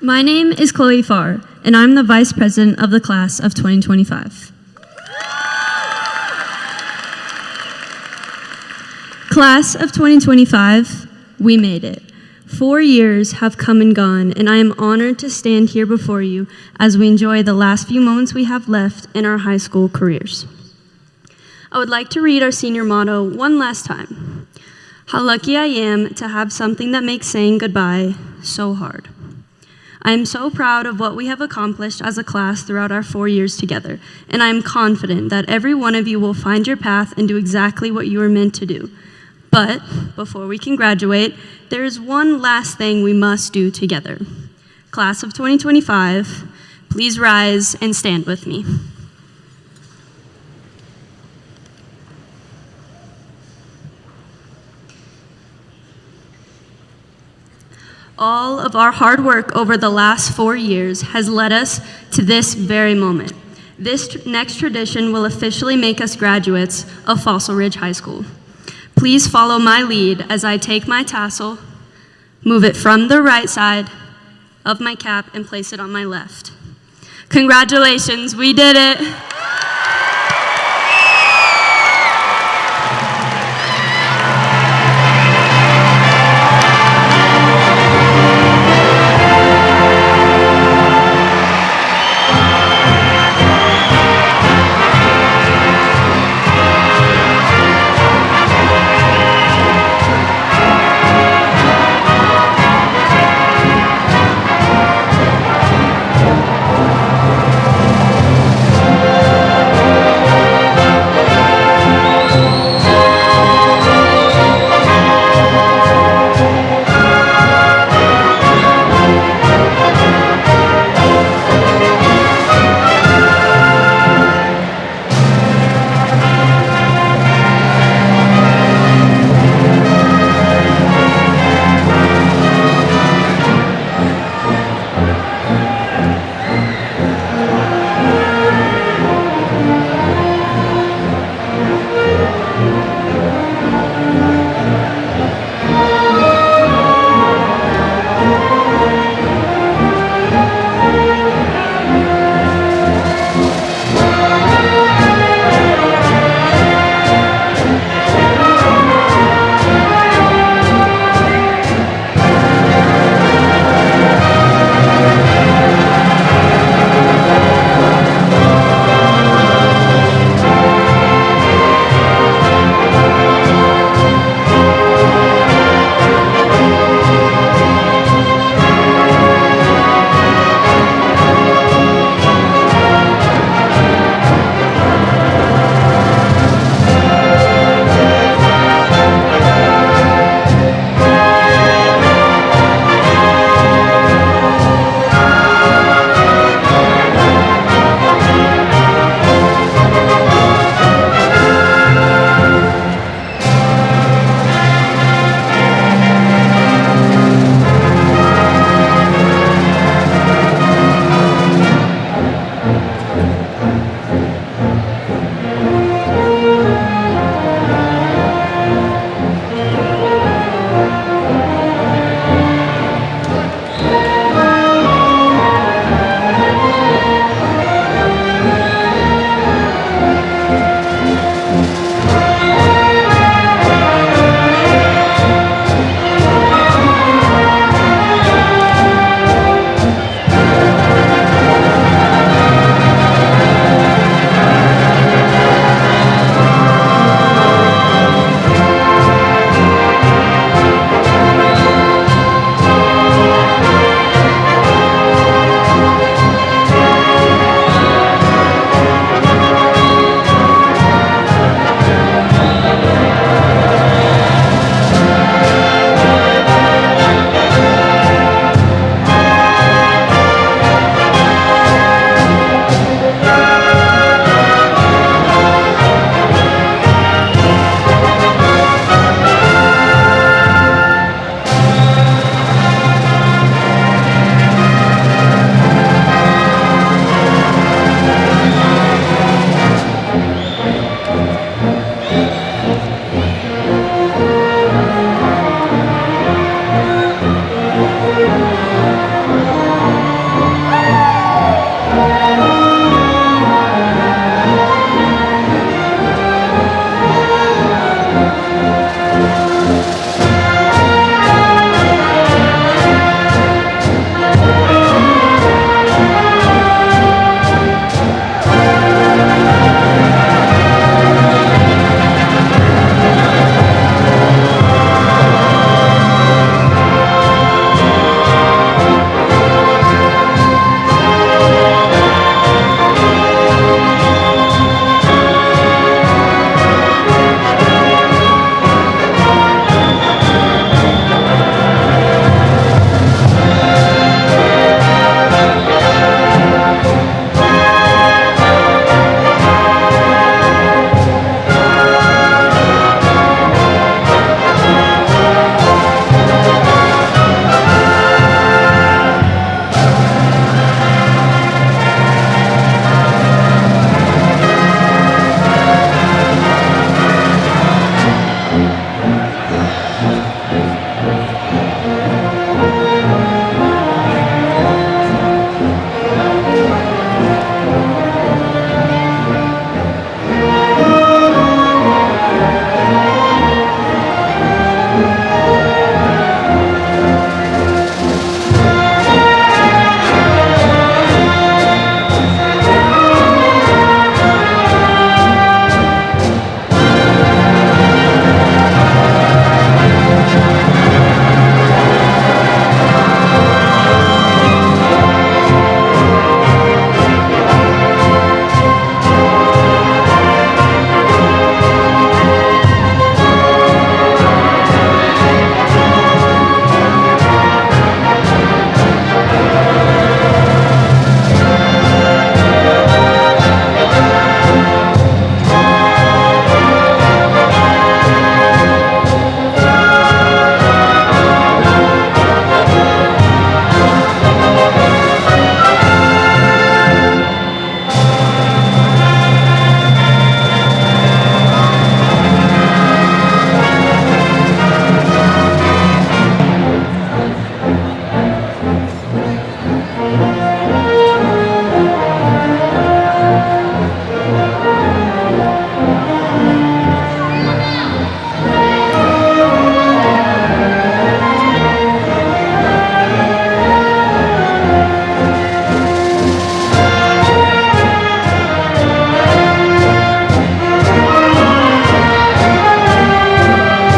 My name is Chloe Farr, and I'm the Vice President of the class of 2025. Class of 2025, we made it. 4 years have come and gone, and I am honored to stand here before you as we enjoy the last few moments we have left in our high school careers. I would like to read our senior motto one last time. How lucky I am to have something that makes saying goodbye so hard. I am so proud of what we have accomplished as a class throughout our 4 years together, and I am confident that every one of you will find your path and do exactly what you are meant to do. But before we can graduate, there is one last thing we must do together. Class of 2025, please rise and stand with me. All of our hard work over the last 4 years has led us to this very moment. This next tradition will officially make us graduates of Fossil Ridge High School. Please follow my lead as I take my tassel, move it from the right side of my cap, and place it on my left. Congratulations, we did it.